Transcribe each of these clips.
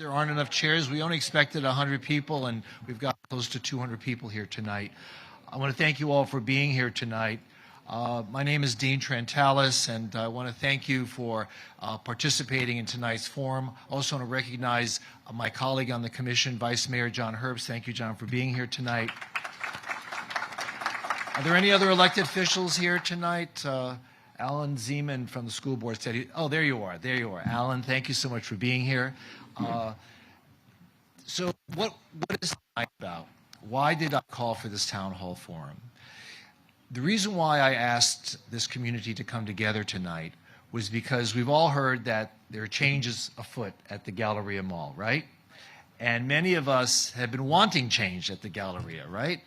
There aren't enough chairs. We only expected 100 people, and we've got close to 200 people here tonight. I want to thank you all for being here tonight. My name is Dean Trentalis, and I want to thank you for participating in tonight's forum. I also want to recognize my colleague on the commission, Vice Mayor John Herbst. Thank you, John, for being here tonight. Are there any other elected officials here tonight? Alan Zeman from the school board said, oh, there you are. There you are. Alan, thank you so much for being here. So what is tonight about? Why did I call for this town hall forum? The reason why I asked this community to come together tonight was because we've all heard that there are changes afoot at the Galleria Mall, right? And many of us have been wanting change at the Galleria, right?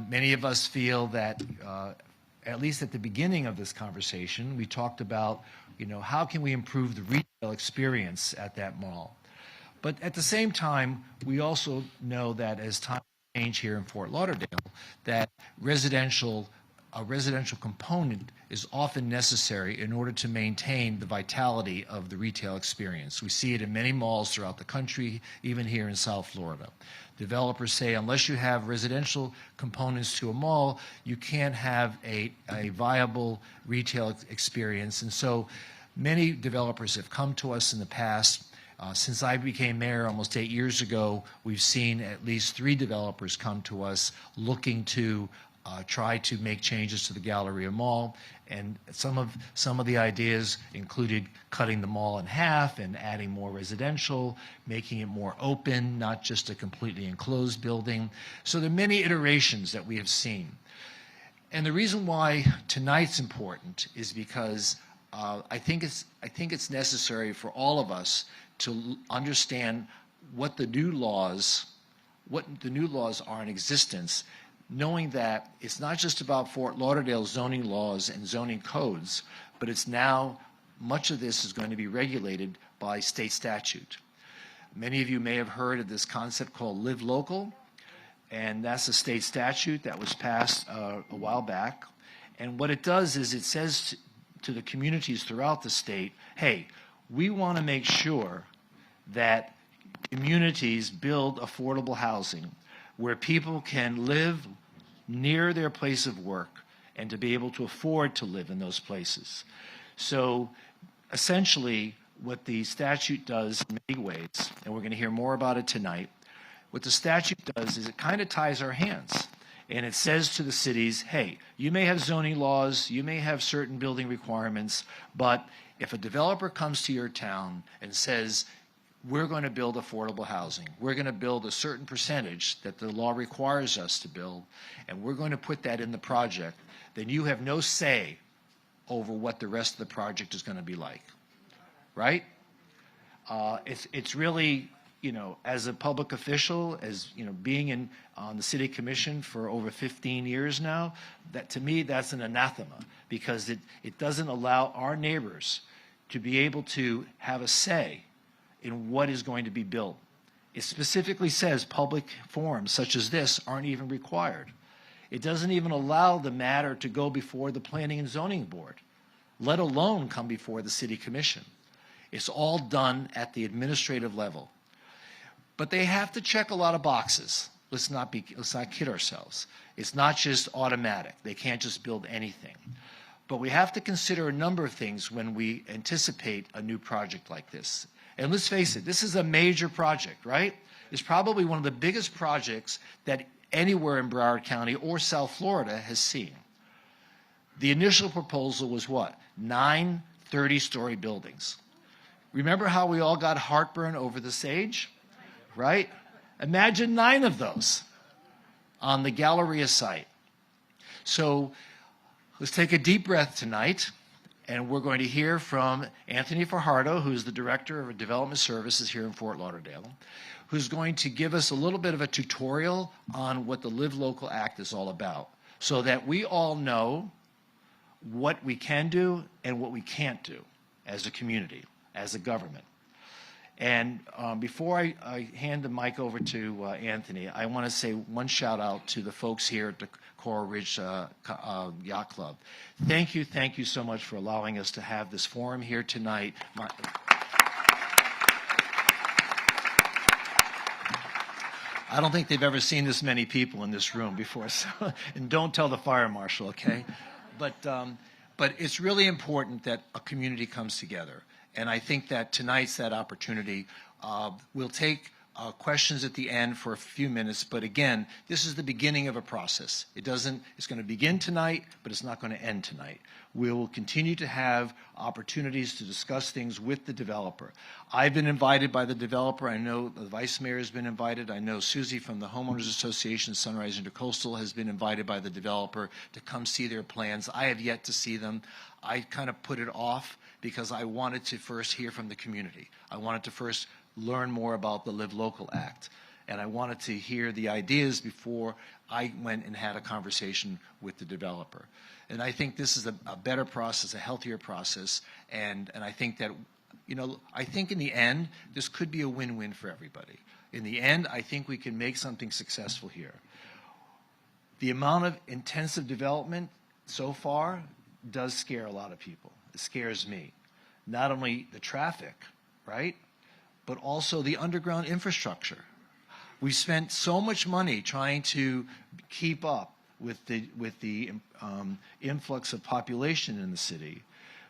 Many of us feel that, at least at the beginning of this conversation, we talked about, how can we improve the retail experience at that mall? But at the same time, we also know that as time change here in Fort Lauderdale, that a residential component is often necessary in order to maintain the vitality of the retail experience. We see it in many malls throughout the country, even here in South Florida. Developers say unless you have residential components to a mall, you can't have a viable retail experience. And so many developers have come to us in the past. Since I became mayor almost 8 years ago, we've seen at least 3 developers come to us looking to try to make changes to the Galleria Mall, and some of the ideas included cutting the mall in half and adding more residential, making it more open, not just a completely enclosed building. So there are many iterations that we have seen. And the reason why tonight's important is because I think it's necessary for all of us to understand what the new laws are in existence, knowing that it's not just about Fort Lauderdale zoning laws and zoning codes, but it's now, much of this is going to be regulated by state statute. Many of you may have heard of this concept called Live Local, and that's a state statute that was passed a while back. And what it does is it says to the communities throughout the state, hey, we want to make sure that communities build affordable housing where people can live near their place of work and to be able to afford to live in those places. So essentially what the statute does in many ways, and we're going to hear more about it tonight, what the statute does is it kind of ties our hands. And it says to the cities, hey, you may have zoning laws, you may have certain building requirements, but if a developer comes to your town and says, we're going to build affordable housing, we're going to build a certain percentage that the law requires us to build, and we're going to put that in the project, then you have no say over what the rest of the project is going to be like, right? It's really, as a public official, as being on the city commission for over 15 years now, that to me that's an anathema, because it doesn't allow our neighbors to be able to have a say in what is going to be built. It specifically says public forums such as this aren't even required. It doesn't even allow the matter to go before the Planning and Zoning Board, let alone come before the City Commission. It's all done at the administrative level. But they have to check a lot of boxes. Let's not kid ourselves. It's not just automatic. They can't just build anything. But we have to consider a number of things when we anticipate a new project like this. And let's face it, this is a major project, right? It's probably one of the biggest projects that anywhere in Broward County or South Florida has seen. The initial proposal was what? 9 30-story buildings. Remember how we all got heartburn over the Sage, right? Imagine 9 of those on the Galleria site. So let's take a deep breath tonight. And we're going to hear from Anthony Fajardo, who's the Director of Development Services here in Fort Lauderdale, who's going to give us a little bit of a tutorial on what the Live Local Act is all about, so that we all know what we can do and what we can't do as a community, as a government. And before I hand the mic over to Anthony, I want to say one shout out to the folks here at the Coral Ridge Yacht Club. Thank you so much for allowing us to have this forum here tonight. I don't think they've ever seen this many people in this room before. So, and don't tell the fire marshal, okay? But it's really important that a community comes together. And I think that tonight's that opportunity. We'll take questions at the end for a few minutes, but again, this is the beginning of a process. It's going to begin tonight, but it's not going to end tonight. We will continue to have opportunities to discuss things with the developer. I've been invited by the developer. I know the vice mayor has been invited. I know Susie from the Homeowners Association, Sunrise Intercoastal, has been invited by the developer to come see their plans. I have yet to see them. I kind of put it off because I wanted to first hear from the community. I wanted to first learn more about the Live Local Act. And I wanted to hear the ideas before I went and had a conversation with the developer. And I think this is a better process, a healthier process. And I think that, you know, I think in the end, this could be a win-win for everybody. In the end, I think we can make something successful here. The amount of intensive development so far does scare a lot of people. It scares me. Not only the traffic, right? But also the underground infrastructure. We spent so much money trying to keep up with the influx of population in the city,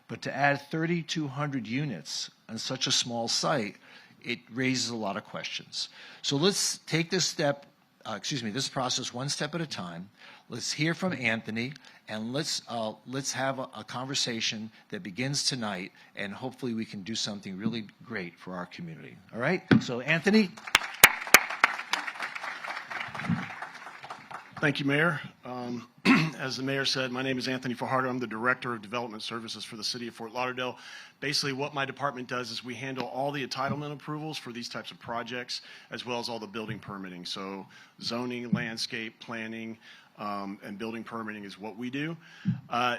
but to add 3,200 units on such a small site, it raises a lot of questions. So let's take this this process one step at a time. Let's hear from Anthony, and let's have a conversation that begins tonight, and hopefully we can do something really great for our community. All right? So, Anthony. Thank you, Mayor. As the Mayor said, my name is Anthony Fajardo. I'm the Director of Development Services for the City of Fort Lauderdale. Basically, what my department does is we handle all the entitlement approvals for these types of projects, as well as all the building permitting. So zoning, landscape, planning, and building permitting is what we do.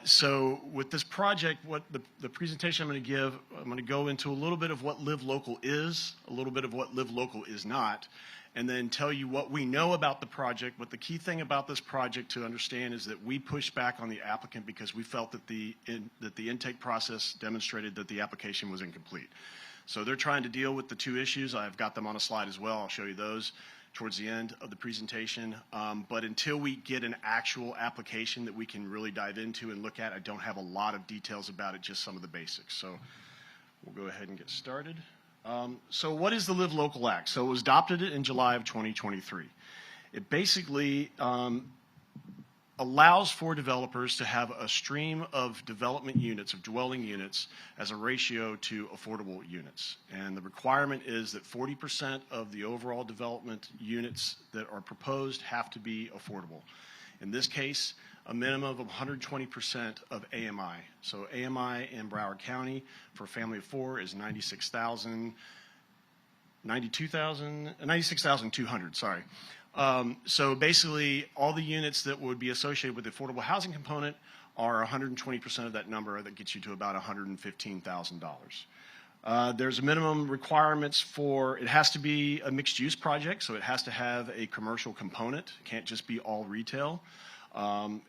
So with this project, what the presentation I'm going to give, I'm going to go into a little bit of what Live Local is, a little bit of what Live Local is not, and then tell you what we know about the project. But the key thing about this project to understand is that we pushed back on the applicant because we felt that the intake process demonstrated that the application was incomplete. So they're trying to deal with the two issues. I've got them on a slide as well. I'll show you those towards the end of the presentation. But until we get an actual application that we can really dive into and look at, I don't have a lot of details about it, just some of the basics. So we'll go ahead and get started. So what is the Live Local Act? So it was adopted in July of 2023. It basically allows for developers to have a stream of development units, of dwelling units, as a ratio to affordable units. And the requirement is that 40% of the overall development units that are proposed have to be affordable. In this case, a minimum of 120% of AMI. So AMI in Broward County for a family of four is 96,200, sorry. So basically, all the units that would be associated with the affordable housing component are 120% of that number. That gets you to about $115,000. There's a minimum requirements for, it has to be a mixed use project, so it has to have a commercial component. It can't just be all retail.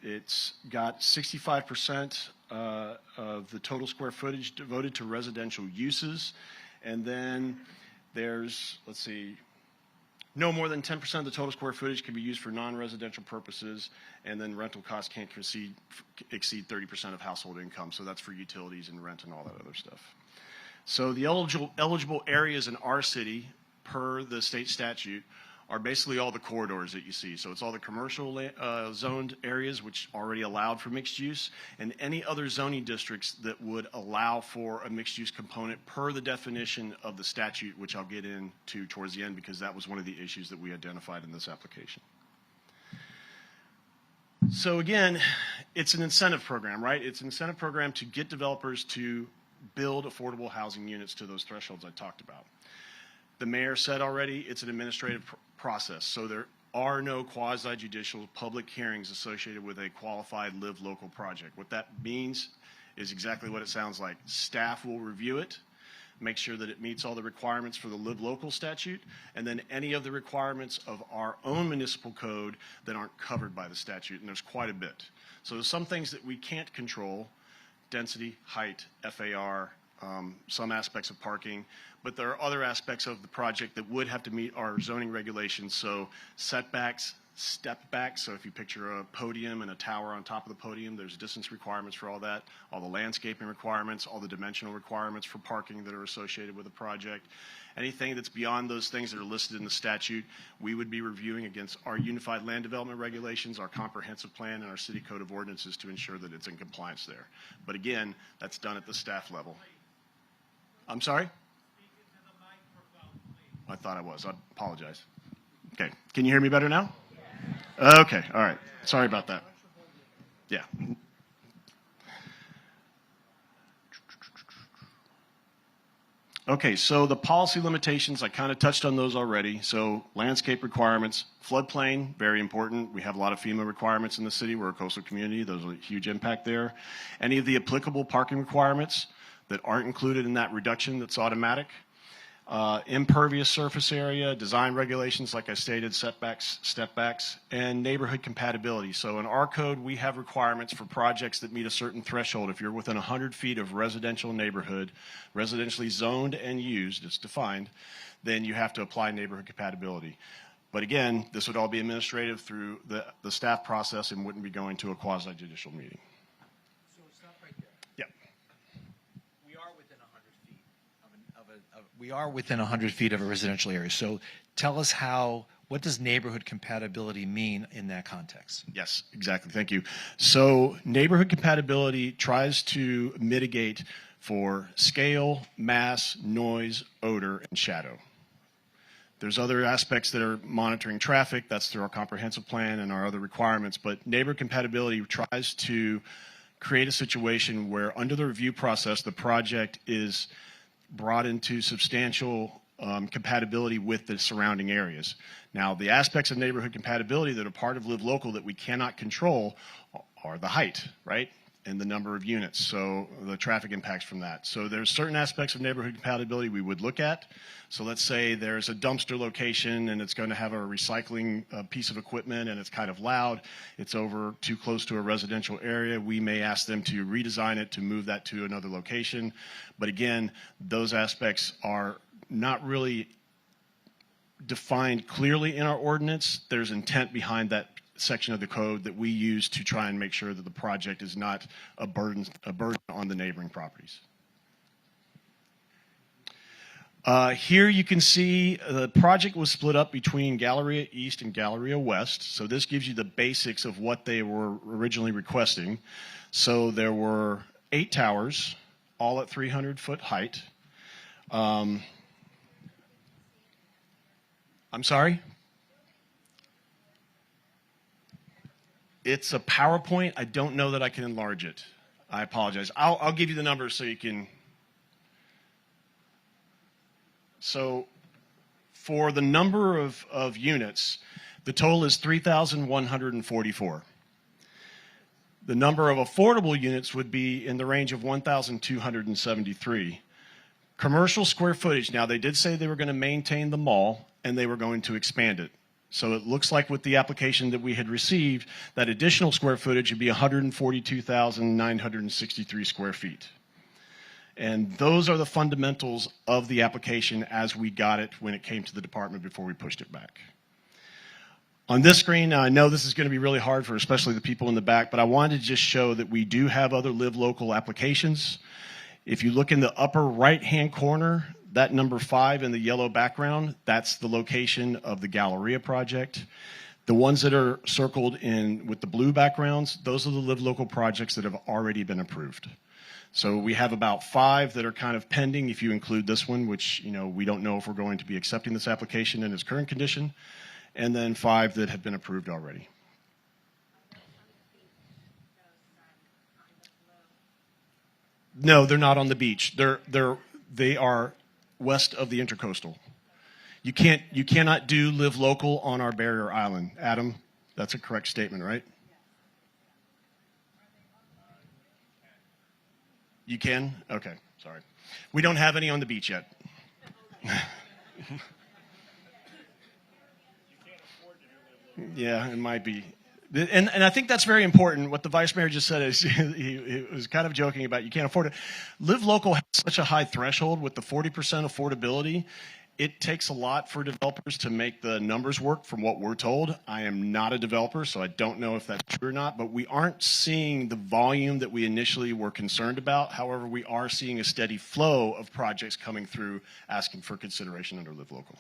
It's got 65% of the total square footage devoted to residential uses. And then there's, let's see, no more than 10% of the total square footage can be used for non-residential purposes. And then rental costs can't exceed 30% of household income. So that's for utilities and rent and all that other stuff. So the eligible areas in our city, per the state statute, are basically all the corridors that you see. So it's all the commercial zoned areas which already allowed for mixed use, and any other zoning districts that would allow for a mixed use component per the definition of the statute, which I'll get into towards the end because that was one of the issues that we identified in this application. So again, it's an incentive program, right? It's an incentive program to get developers to build affordable housing units to those thresholds I talked about. The mayor said already it's an administrative process, so there are no quasi-judicial public hearings associated with a qualified Live Local project. What that means is exactly what it sounds like. Staff will review it, make sure that it meets all the requirements for the Live Local statute, and then any of the requirements of our own municipal code that aren't covered by the statute, and there's quite a bit. So there's some things that we can't control: density, height, FAR, some aspects of parking, but there are other aspects of the project that would have to meet our zoning regulations. So setbacks, step backs. So if you picture a podium and a tower on top of the podium, there's distance requirements for all that, all the landscaping requirements, all the dimensional requirements for parking that are associated with the project. Anything that's beyond those things that are listed in the statute, we would be reviewing against our unified land development regulations, our comprehensive plan, and our city code of ordinances to ensure that it's in compliance there. But again, that's done at the staff level. I'm sorry? I thought I was. I apologize. Okay. Can you hear me better now? Okay. All right. Sorry about that. Yeah. Okay, so the policy limitations, I kind of touched on those already. So landscape requirements, floodplain, very important. We have a lot of FEMA requirements in the city. We're a coastal community. There's a huge impact there. Any of the applicable parking requirements that aren't included in that reduction that's automatic. Impervious surface area, design regulations, like I stated, setbacks, stepbacks, and neighborhood compatibility. So in our code, we have requirements for projects that meet a certain threshold. If you're within 100 feet of residential neighborhood, residentially zoned and used, it's defined, then you have to apply neighborhood compatibility. But again, this would all be administrative through the staff process and wouldn't be going to a quasi-judicial meeting. We are within 100 feet of a residential area. So tell us what does neighborhood compatibility mean in that context? Yes, exactly. Thank you. So neighborhood compatibility tries to mitigate for scale, mass, noise, odor, and shadow. There's other aspects that are monitoring traffic. That's through our comprehensive plan and our other requirements. But neighborhood compatibility tries to create a situation where under the review process, the project is brought into substantial compatibility with the surrounding areas. Now, the aspects of neighborhood compatibility that are part of Live Local that we cannot control are the height, right? And the number of units, so the traffic impacts from that. So there's certain aspects of neighborhood compatibility we would look at. So let's say there's a dumpster location and it's going to have a recycling piece of equipment and it's kind of loud. It's over too close to a residential area. We may ask them to redesign it to move that to another location. But again, those aspects are not really defined clearly in our ordinance. There's intent behind that section of the code that we use to try and make sure that the project is not a burden on the neighboring properties. Here you can see the project was split up between Galleria East and Galleria West. So this gives you the basics of what they were originally requesting. So there were 8 towers, all at 300-foot height. I'm sorry? It's a PowerPoint. I don't know that I can enlarge it. I apologize. I'll give you the numbers so you can. So for the number of units, the total is 3,144. The number of affordable units would be in the range of 1,273. Commercial square footage, now they did say they were going to maintain the mall and they were going to expand it. So it looks like with the application that we had received, that additional square footage would be 142,963 square feet. And those are the fundamentals of the application as we got it when it came to the department before we pushed it back. On this screen, I know this is going to be really hard for especially the people in the back, but I wanted to just show that we do have other Live Local applications. If you look in the upper right-hand corner, that number 5 in the yellow background, that's the location of the Galleria project. The ones that are circled in with the blue backgrounds, those are the Live Local projects that have already been approved. So we have about 5 that are kind of pending if you include this one, which we don't know if we're going to be accepting this application in its current condition, and then 5 that have been approved already. No, they're not on the beach. They are west of the Intercoastal. You cannot do Live Local on our barrier island. Adam, that's a correct statement, right? You can? Okay, sorry. We don't have any on the beach yet. Yeah, it might be. And I think that's very important. What the vice mayor just said is he was kind of joking about you can't afford it. Live Local has such a high threshold with the 40% affordability. It takes a lot for developers to make the numbers work from what we're told. I am not a developer, so I don't know if that's true or not, but we aren't seeing the volume that we initially were concerned about. However, we are seeing a steady flow of projects coming through asking for consideration under Live Local.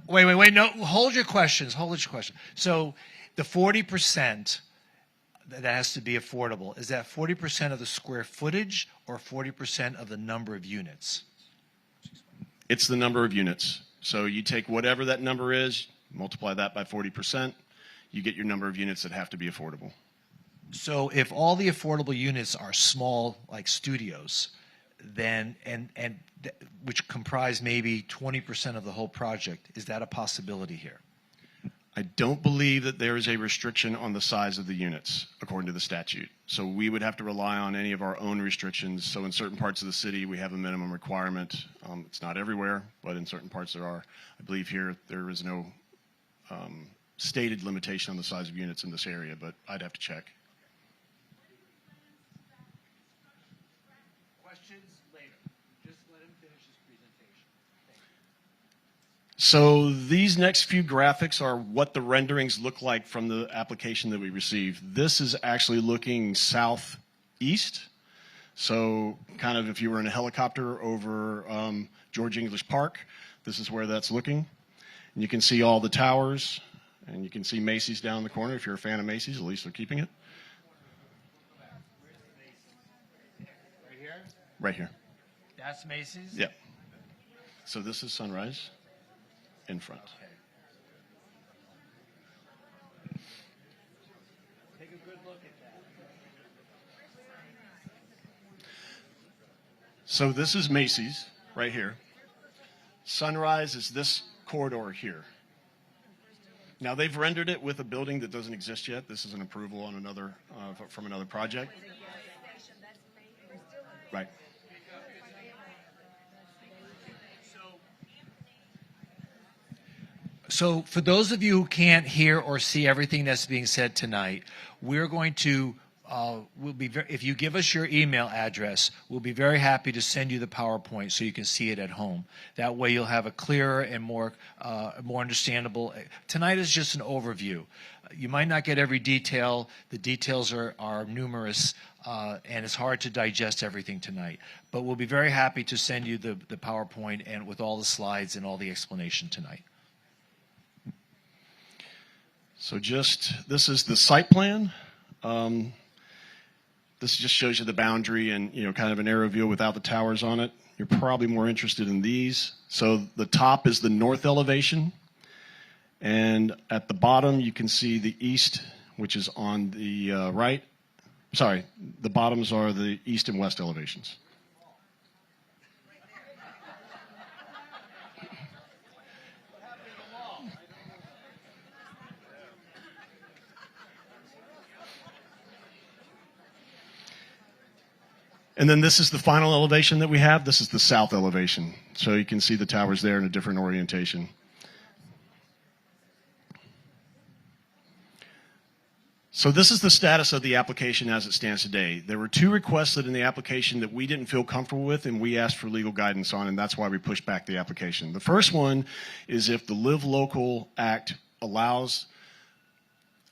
Wait. No, hold your questions. So the 40% that has to be affordable, is that 40% of the square footage or 40% of the number of units? It's the number of units. So you take whatever that number is, multiply that by 40%, you get your number of units that have to be affordable. So if all the affordable units are small, like studios, then which comprise maybe 20% of the whole project, is that a possibility here? I don't believe that there is a restriction on the size of the units, according to the statute. So we would have to rely on any of our own restrictions. So in certain parts of the city, we have a minimum requirement. It's not everywhere, but in certain parts there are. I believe here there is no stated limitation on the size of units in this area, but I'd have to check. So these next few graphics are what the renderings look like from the application that we received. This is actually looking southeast. So kind of if you were in a helicopter over George English Park, this is where that's looking. And you can see all the towers, and you can see Macy's down in the corner. If you're a fan of Macy's, at least they're keeping it. Right here? Right here. That's Macy's? Yep. So this is Sunrise. In front. Take a good look at that. So this is Macy's right here. Sunrise is this corridor here. Now they've rendered it with a building that doesn't exist yet. This is an approval on another from another project. Right. So for those of you who can't hear or see everything that's being said tonight, we're going to, if you give us your email address, we'll be very happy to send you the PowerPoint so you can see it at home. That way you'll have a clearer and more understandable. Tonight is just an overview. You might not get every detail. The details are numerous, and it's hard to digest everything tonight. But we'll be very happy to send you the PowerPoint and with all the slides and all the explanation tonight. So this is the site plan. This just shows you the boundary and, kind of an aerial view without the towers on it. You're probably more interested in these. So the top is the north elevation. And at the bottom, you can see the east, which is on the right. Sorry, the bottoms are the east and west elevations. And then this is the final elevation that we have. This is the south elevation. So you can see the towers there in a different orientation. So this is the status of the application as it stands today. There were two requests in the application that we didn't feel comfortable with and we asked for legal guidance on, and that's why we pushed back the application. The first one is if the Live Local Act allows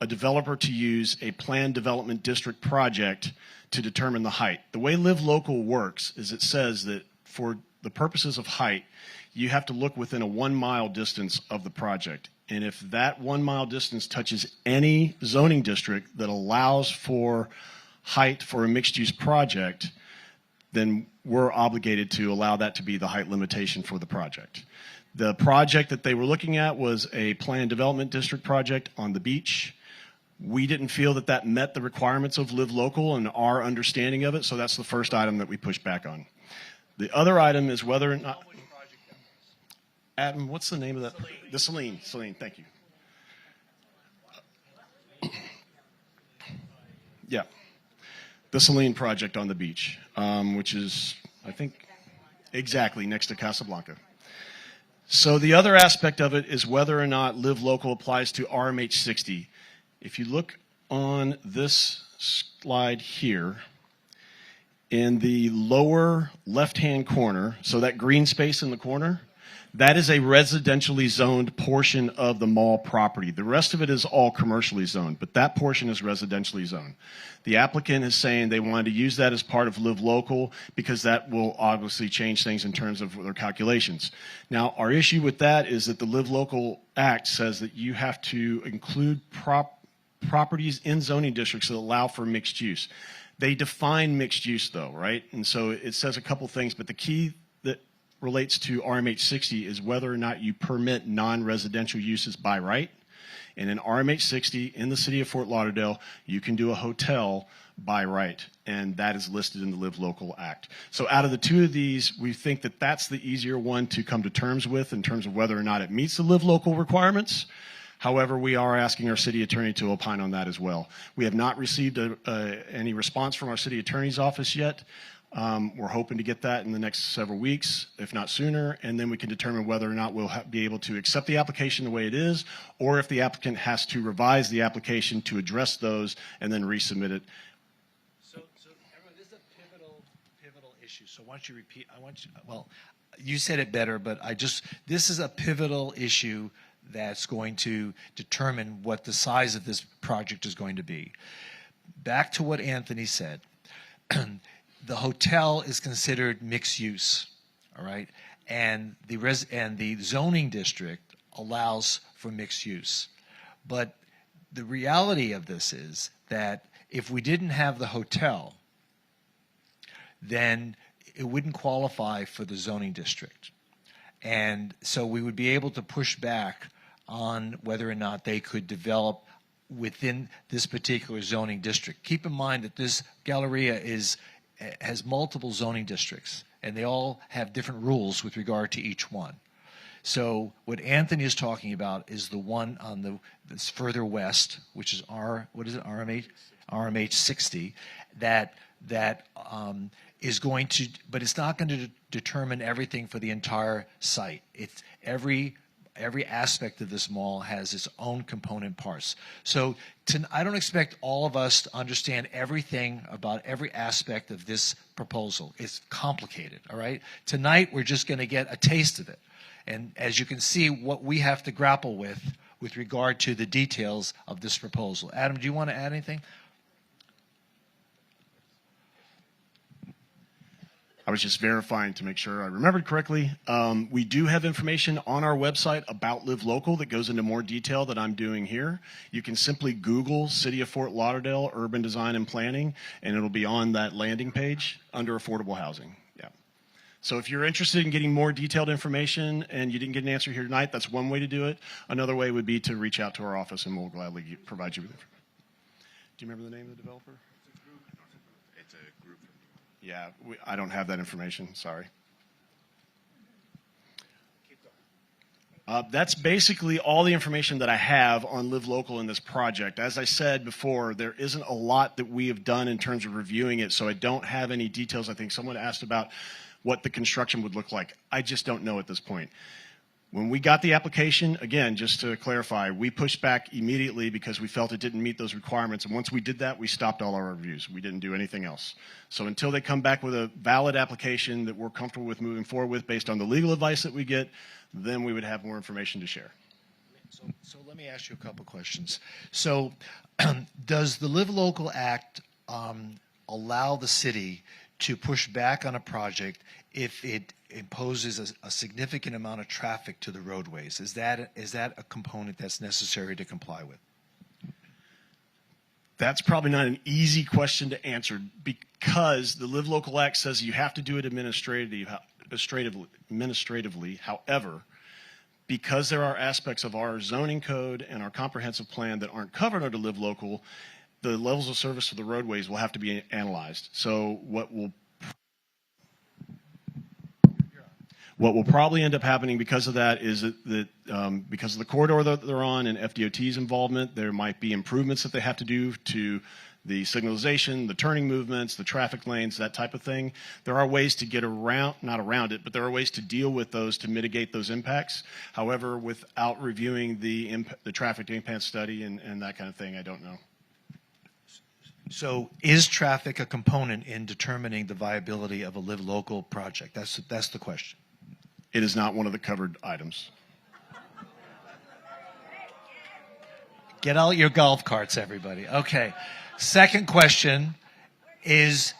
a developer to use a planned development district project to determine the height. The way Live Local works is it says that for the purposes of height, you have to look within a 1 mile distance of the project. And if that 1 mile distance touches any zoning district that allows for height for a mixed use project, then we're obligated to allow that to be the height limitation for the project. The project that they were looking at was a planned development district project on the beach. We didn't feel that that met the requirements of Live Local and our understanding of it, so that's the first item that we pushed back on. The other item is whether or not... Adam, what's the name of that? Celine. The Celine. Celine, thank you. Yeah. The Celine project on the beach, which is, I think, exactly next to Casablanca. So the other aspect of it is whether or not Live Local applies to RMH 60. If you look on this slide here, in the lower left-hand corner, so that green space in the corner, that is a residentially zoned portion of the mall property. The rest of it is all commercially zoned, but that portion is residentially zoned. The applicant is saying they wanted to use that as part of Live Local because that will obviously change things in terms of their calculations. Now, our issue with that is that the Live Local Act says that you have to include properties in zoning districts that allow for mixed use. They define mixed use though, right? And so it says a couple things, but the key that relates to RMH 60 is whether or not you permit non-residential uses by right. And in RMH 60, in the city of Fort Lauderdale, you can do a hotel by right, and that is listed in the Live Local Act. So out of the two of these, we think that that's the easier one to come to terms with in terms of whether or not it meets the Live Local requirements. However, we are asking our city attorney to opine on that as well. We have not received any response from our city attorney's office yet. We're hoping to get that in the next several weeks, if not sooner, and then we can determine whether or not we'll be able to accept the application the way it is, or if the applicant has to revise the application to address those and then resubmit it. So everyone, this is a pivotal issue. So why don't you repeat? Well, you said it better, but this is a pivotal issue that's going to determine what the size of this project is going to be. Back to what Anthony said. The hotel is considered mixed use, all right? And the zoning district allows for mixed use. But the reality of this is that if we didn't have the hotel, then it wouldn't qualify for the zoning district. And so we would be able to push back on whether or not they could develop within this particular zoning district. Keep in mind that this Galleria has multiple zoning districts, and they all have different rules with regard to each one. So what Anthony is talking about is the one on that's further west, which is RMH 60, that is going to, but it's not going to determine everything for the entire site. It's every aspect of this mall has its own component parts. So I don't expect all of us to understand everything about every aspect of this proposal. It's complicated, all right? Tonight, we're just going to get a taste of it. And as you can see, what we have to grapple with regard to the details of this proposal. Adam, do you want to add anything? I was just verifying to make sure I remembered correctly. We do have information on our website about Live Local that goes into more detail that I'm doing here. You can simply Google City of Fort Lauderdale Urban Design and Planning, and it'll be on that landing page under affordable housing. Yeah. So if you're interested in getting more detailed information and you didn't get an answer here tonight, that's one way to do it. Another way would be to reach out to our office, and we'll gladly provide you with it. Do you remember the name of the developer? It's a group. Yeah, I don't have that information, sorry. That's basically all the information that I have on Live Local in this project. As I said before, there isn't a lot that we have done in terms of reviewing it, so I don't have any details. I think someone asked about what the construction would look like. I just don't know at this point. When we got the application, again, just to clarify, we pushed back immediately because we felt it didn't meet those requirements. And once we did that, we stopped all our reviews. We didn't do anything else. So until they come back with a valid application that we're comfortable with moving forward with based on the legal advice that we get, then we would have more information to share. So let me ask you a couple questions. So does the Live Local Act allow the city to push back on a project if it imposes a significant amount of traffic to the roadways? Is that a component that's necessary to comply with? That's probably not an easy question to answer because the Live Local Act says you have to do it administratively. However, because there are aspects of our zoning code and our comprehensive plan that aren't covered under Live Local, the levels of service for the roadways will have to be analyzed. So what will probably end up happening because of that is that because of the corridor that they're on and FDOT's involvement, there might be improvements that they have to do to the signalization, the turning movements, the traffic lanes, that type of thing. There are ways to get around, not around it, but there are ways to deal with those to mitigate those impacts. However, without reviewing the traffic impact study and that kind of thing, I don't know. So is traffic a component in determining the viability of a Live Local project? That's the question. It is not one of the covered items. Get out your golf carts, everybody. Okay. Second question is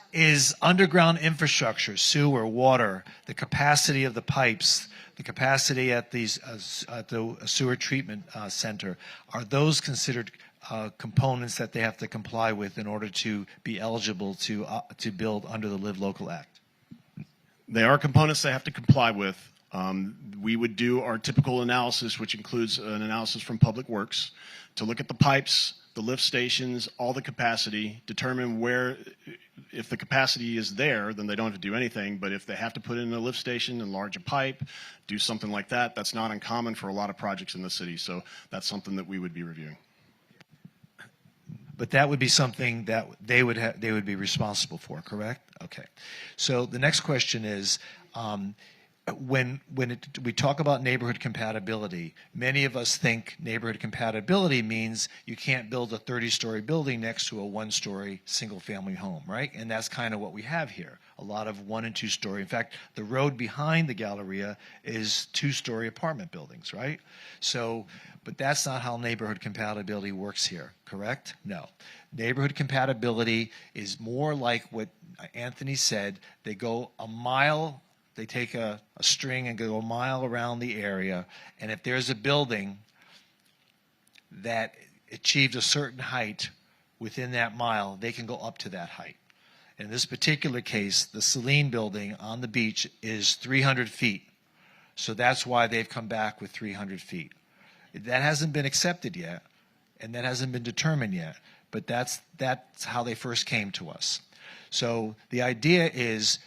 underground infrastructure, sewer, water, the capacity of the pipes, the capacity at these at the sewer treatment center, are those considered components that they have to comply with in order to be eligible to build under the Live Local Act? They are components they have to comply with. We would do our typical analysis, which includes an analysis from Public Works, to look at the pipes, the lift stations, all the capacity, determine where, if the capacity is there, then they don't have to do anything. But if they have to put in a lift station, enlarge a pipe, do something like that, that's not uncommon for a lot of projects in the city. So that's something that we would be reviewing. But that would be something that they would be responsible for, correct? Okay. So the next question is, when we talk about neighborhood compatibility, many of us think neighborhood compatibility means you can't build a 30-story building next to a 1-story single-family home, right? And that's kind of what we have here, a lot of 1- and 2-story. In fact, the road behind the Galleria is 2-story apartment buildings, right? So, but that's not how neighborhood compatibility works here, correct? No. Neighborhood compatibility is more like what Anthony said. They go a mile. They take a string and go a mile around the area, and if there's a building that achieved a certain height within that mile, they can go up to that height. In this particular case, the Celine building on the beach is 300 feet, so that's why they've come back with 300 feet. That hasn't been accepted yet, and that hasn't been determined yet, but that's how they first came to us. So the idea is,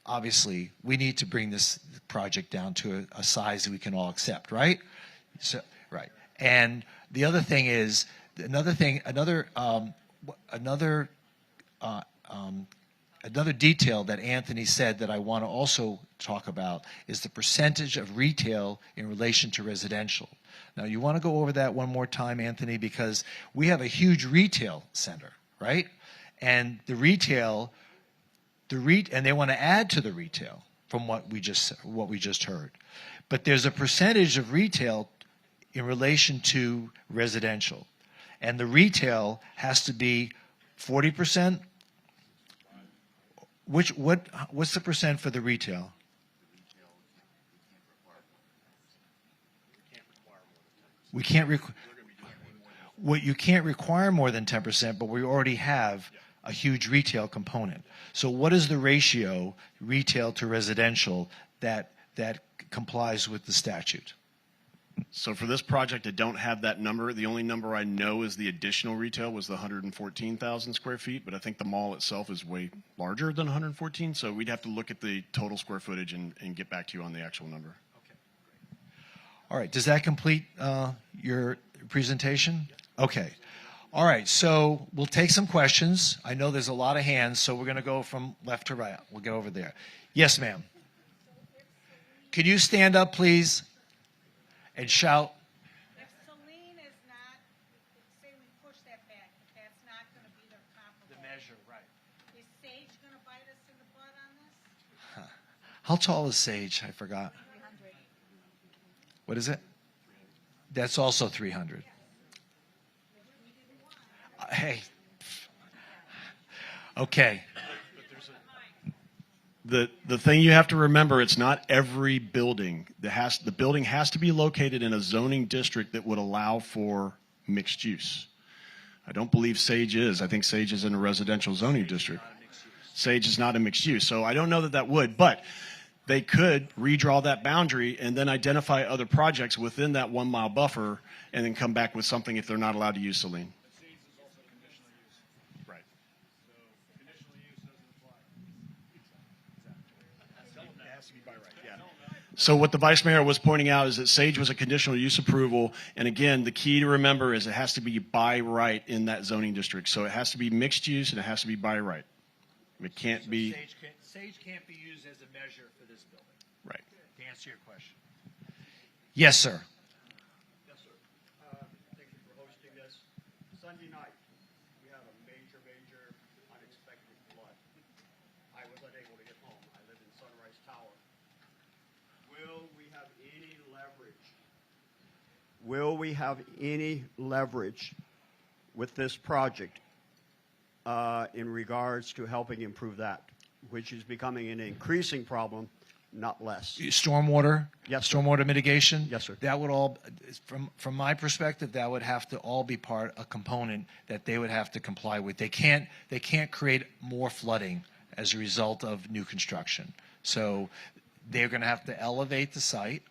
obviously, we need to bring this project down to a size that we can all accept, right? So, right. And the other thing is, another detail that Anthony said that I want to also talk about is the percentage of retail in relation to residential. Now, you want to go over that one more time, Anthony, because we have a huge retail center, right? And the retail, and they want to add to the retail from what we just heard. But there's a percentage of retail in relation to residential, and the retail has to be 40%. What's the percent for the retail? We can't you can't require more than 10%, but we already have a huge retail component. So what is the ratio, retail to residential, that complies with the statute? So for this project, I don't have that number. The only number I know is the additional retail was the 114,000 square feet, but I think the mall itself is way larger than 114, so we'd have to look at the total square footage and get back to you on the actual number. Okay, great. All right, does that complete your presentation? Okay. All right, so we'll take some questions. I know there's a lot of hands, so we're going to go from left to right. We'll get over there. Yes, ma'am. Can you stand up, please, and shout? If Celine is not, say we push that back, if that's not going to be their comparable. The measure, right. Is Sage going to bite us in the butt on this? How tall is Sage? I forgot. 300. What is it? That's also 300. Hey. Okay. The thing you have to remember, it's not every building. The building has to be located in a zoning district that would allow for mixed use. I don't believe Sage is. I think Sage is in a residential zoning district. Sage is not a mixed use. So I don't know that would, but they could redraw that boundary and then identify other projects within that 1 mile buffer and then come back with something if they're not allowed to use Celine. So what the vice mayor was pointing out is that Sage was a conditional use approval. And again, the key to remember is it has to be by right in that zoning district. So it has to be mixed use and it has to be by right. It can't be. Sage can't be used as a measure for this building. Right. To answer your question. Yes, sir. Yes, sir. Thank you for hosting this. Sunday night, we had a major unexpected flood. I was unable to get home. I live in Sunrise Tower. Will we have any leverage? Will we have any leverage with this project in regards to helping improve that, which is becoming an increasing problem, not less? Stormwater? Yes, sir. Stormwater mitigation? Yes, sir. That would all, from my perspective, that would have to all be a component that they would have to comply with. They can't create more flooding as a result of new construction. So they're going to have to elevate the site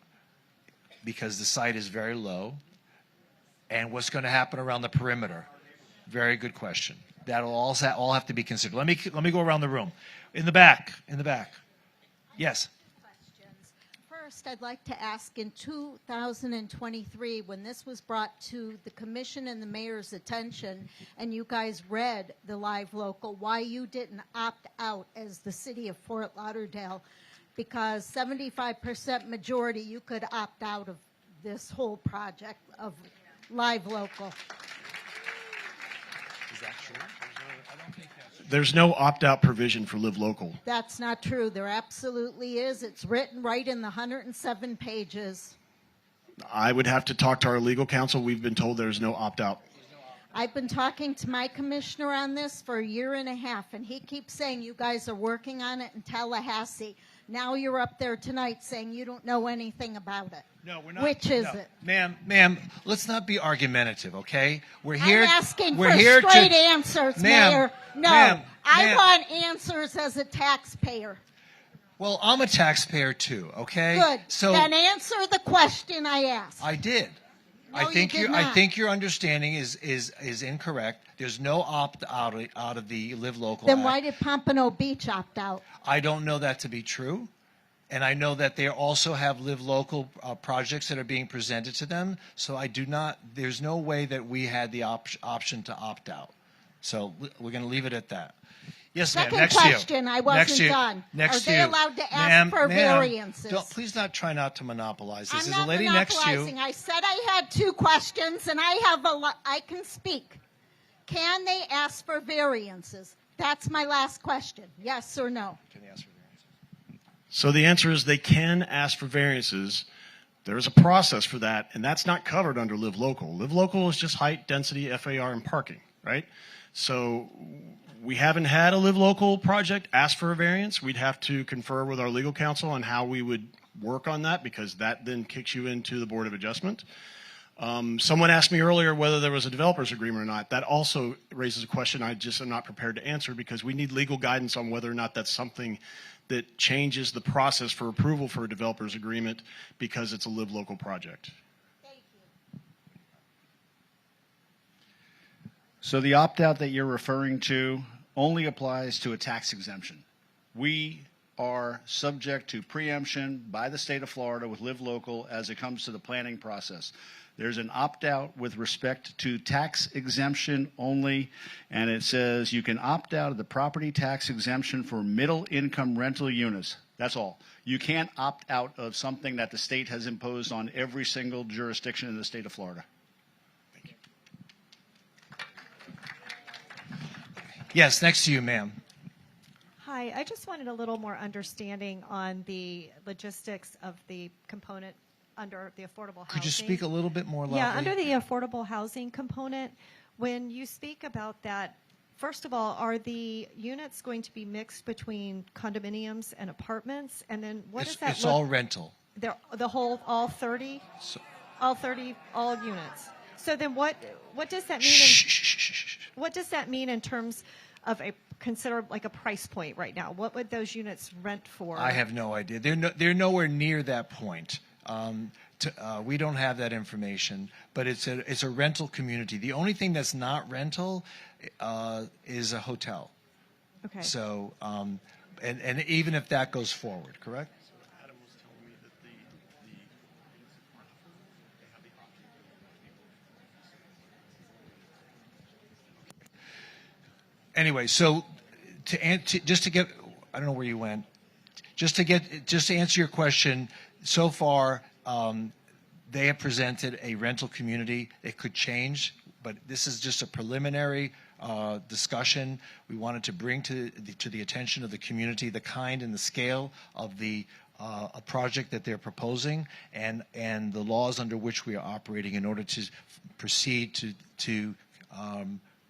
because the site is very low. And what's going to happen around the perimeter? Very good question. That'll all have to be considered. Let me go around the room. In the back. Yes. Questions. First, I'd like to ask, in 2023, when this was brought to the commission and the mayor's attention, and you guys read the live local, why you didn't opt out as the city of Fort Lauderdale, because 75% majority, you could opt out of this whole project of live local. Is that true? I don't think that's true. There's no opt-out provision for Live Local. That's not true. There absolutely is. It's written right in the 107 pages. I would have to talk to our legal counsel. We've been told there's no opt-out. I've been talking to my commissioner on this for a year and a half, and he keeps saying you guys are working on it in Tallahassee. Now you're up there tonight saying you don't know anything about it. No, we're not. Which is no. it? Ma'am, let's not be argumentative, okay? We're here. I'm asking we're for here straight to, answers, ma'am, Mayor. No, ma'am, I ma'am. want answers as a taxpayer. Well, I'm a taxpayer too, okay? Good. So Then answer the question I asked. I did. No, I think you did I not. think your understanding is incorrect. There's no opt out of the Live Local Then Act. why did Pompano Beach opt out? I don't know that to be true. And I know that they also have Live Local projects that are being presented to them. So there's no way that we had the option to opt out. So we're going to leave it at that. Yes, ma'am. Second Next to you. question, I Next wasn't to you. done. Next Are to they you. allowed to ask Ma'am, for ma'am, variances? Please try not to monopolize this. I'm There's not a lady next to you. monopolizing. I said I had two questions, and I can speak. Can they ask for variances? That's my last question. Yes or no? Can they ask for variances? So the answer is they can ask for variances. There is a process for that, and that's not covered under Live Local. Live Local is just height, density, FAR, and parking, right? So we haven't had a Live Local project ask for a variance. We'd have to confer with our legal counsel on how we would work on that, because that then kicks you into the Board of Adjustment. Someone asked me earlier whether there was a developer's agreement or not. That also raises a question I just am not prepared to answer, because we need legal guidance on whether or not that's something that changes the process for approval for a developer's agreement because it's a Live Local project. Thank you. So the opt-out that you're referring to only applies to a tax exemption. We are subject to preemption by the state of Florida with Live Local as it comes to the planning process. There's an opt-out with respect to tax exemption only, and it says you can opt out of the property tax exemption for middle-income rental units. That's all. You can't opt out of something that the state has imposed on every single jurisdiction in the state of Florida. Yes, next to you, ma'am. Hi, I just wanted a little more understanding on the logistics of the component under the affordable housing. Could you speak a little bit more loudly? Yeah, under the affordable housing component, when you speak about that, first of all, are the units going to be mixed between condominiums and apartments? And then what does that It's look? all rental. The whole, all 30? All 30, all units. So then what does that mean? What does that mean in terms of consider like a price point right now? What would those units rent for? I have no idea. They're nowhere near that point. We don't have that information, but it's a rental community. The only thing that's not rental is a hotel. Okay. So, and even if that goes forward, correct? Adam was telling me that the Anyway, so just to get, I don't know where you went. Just to answer your question, so far they have presented a rental community. It could change, but this is just a preliminary discussion. We wanted to bring to the attention of the community the kind and the scale of the a project that they're proposing and the laws under which we are operating in order to proceed to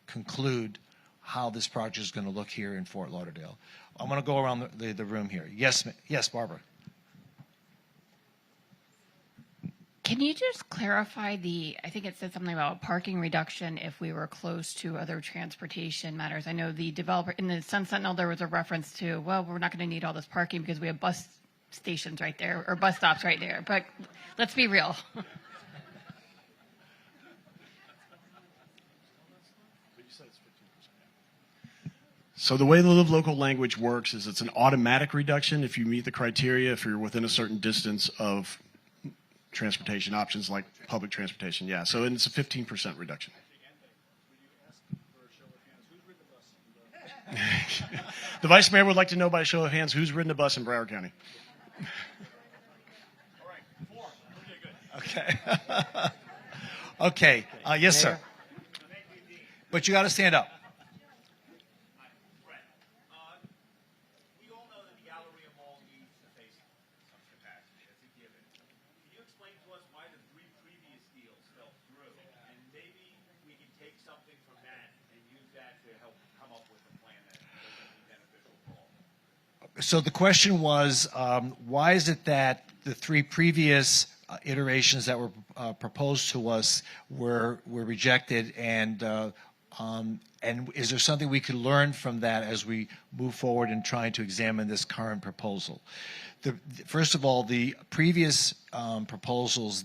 conclude how this project is going to look here in Fort Lauderdale. I'm going to go around the room here. Yes, Barbara. Can you just clarify I think it said something about parking reduction if we were close to other transportation matters. I know the developer, in the Sun Sentinel, there was a reference to, well, we're not going to need all this parking because we have bus stations right there, or bus stops right there. But let's be real. So the way the live local language works is it's an automatic reduction if you meet the criteria, if you're within a certain distance of transportation options like public transportation. Yeah, so it's a 15% reduction. The Vice Mayor would like to know by a show of hands who's ridden a bus in Broward County. Okay. Okay. Yes, sir. But you got to stand up. We all know that the Galleria Mall needs to face some capacity. That's a given. Can you explain to us why the 3 previous deals fell through? And maybe we can take something from that and use that to help come up with a plan that will be beneficial for all. So the question was, why is it that the 3 previous iterations that were proposed to us were rejected, and is there something we could learn from that as we move forward in trying to examine this current proposal? First of all, the previous proposals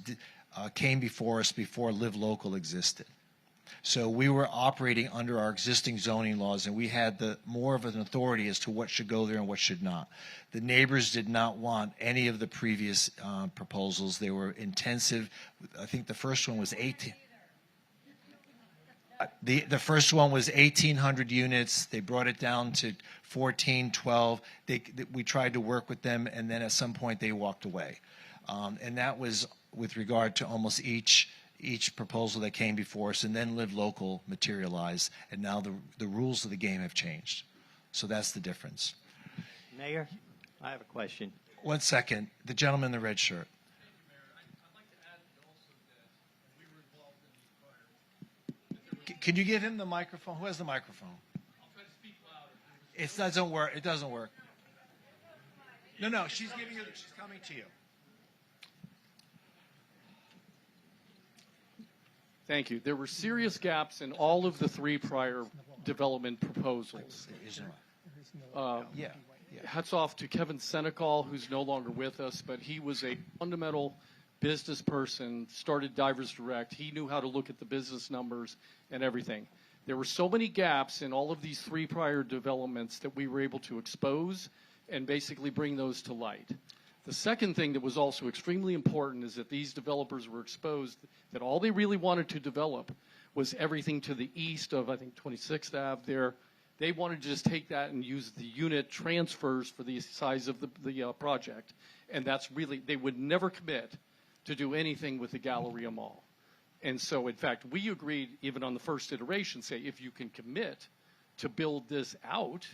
came before us before Live Local existed. So we were operating under our existing zoning laws, and we had more of an authority as to what should go there and what should not. The neighbors did not want any of the previous proposals. They were intensive. I think the first one was 18. The first one was 1,800 units. They brought it down to 14, 12. We tried to work with them, and then at some point they walked away. And that was with regard to almost each proposal that came before us, and then Live Local materialized, and now the rules of the game have changed. So that's the difference. Mayor, I have a question. 1 second. The gentleman in the red shirt. Can you give him the microphone? Who has the microphone? I'll try to speak louder. It doesn't work. It doesn't work. No, she's coming to you. Thank you. There were serious gaps in all of the 3 prior development proposals. Yeah. Hats off to Kevin Senecal, who's no longer with us, but he was a fundamental business person, started Divers Direct. He knew how to look at the business numbers and everything. There were so many gaps in all of these 3 prior developments that we were able to expose and basically bring those to light. The second thing that was also extremely important is that these developers were exposed that all they really wanted to develop was everything to the east of, I think, 26th Ave there. They wanted to just take that and use the unit transfers for the size of the project. And that's really, they would never commit to do anything with the Galleria Mall. And so, in fact, we agreed, even on the first iteration, say, if you can commit to build this out,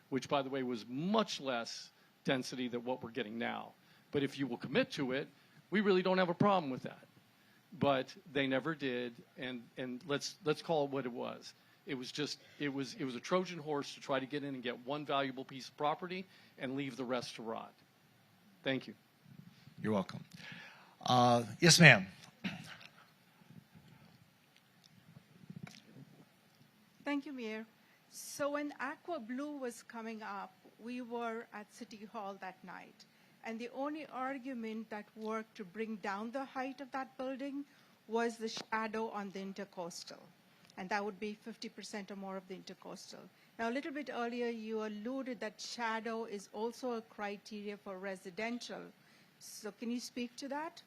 which, by the way, was much less density than what we're getting now. But if you will commit to it, we really don't have a problem with that. But they never did, and let's call it what it was. It was a Trojan horse to try to get in and get one valuable piece of property and leave the rest to rot. Thank you. You're welcome. Yes, ma'am. Thank you, Mayor. So when Aqua Blue was coming up, we were at City Hall that night. And the only argument that worked to bring down the height of that building was the shadow on the intercoastal. And that would be 50% or more of the intercoastal. Now, a little bit earlier, you alluded that shadow is also a criteria for residential. So can you speak to that?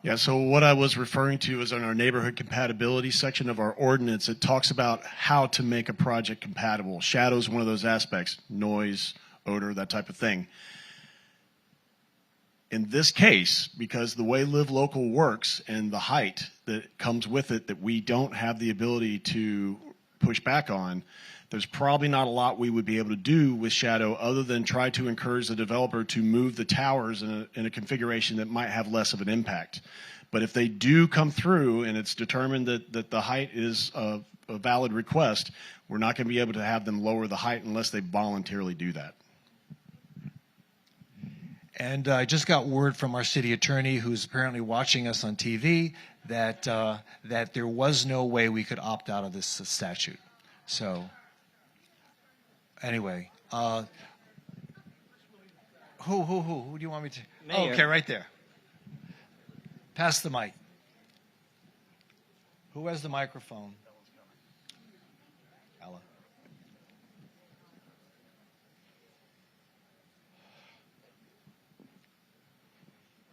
Yeah, so what I was referring to is in our neighborhood compatibility section of our ordinance, it talks about how to make a project compatible. Shadow is one of those aspects, noise, odor, that type of thing. In this case, because the way Live Local works and the height that comes with it that we don't have the ability to push back on, there's probably not a lot we would be able to do with Shadow other than try to encourage the developer to move the towers in a configuration that might have less of an impact. But if they do come through and it's determined that the height is a valid request, we're not going to be able to have them lower the height unless they voluntarily do that. And I just got word from our city attorney, who's apparently watching us on TV, that that there was no way we could opt out of this statute. So, anyway, who do you want me to? Oh, okay, right there. Pass the mic. Who has the microphone? Ella.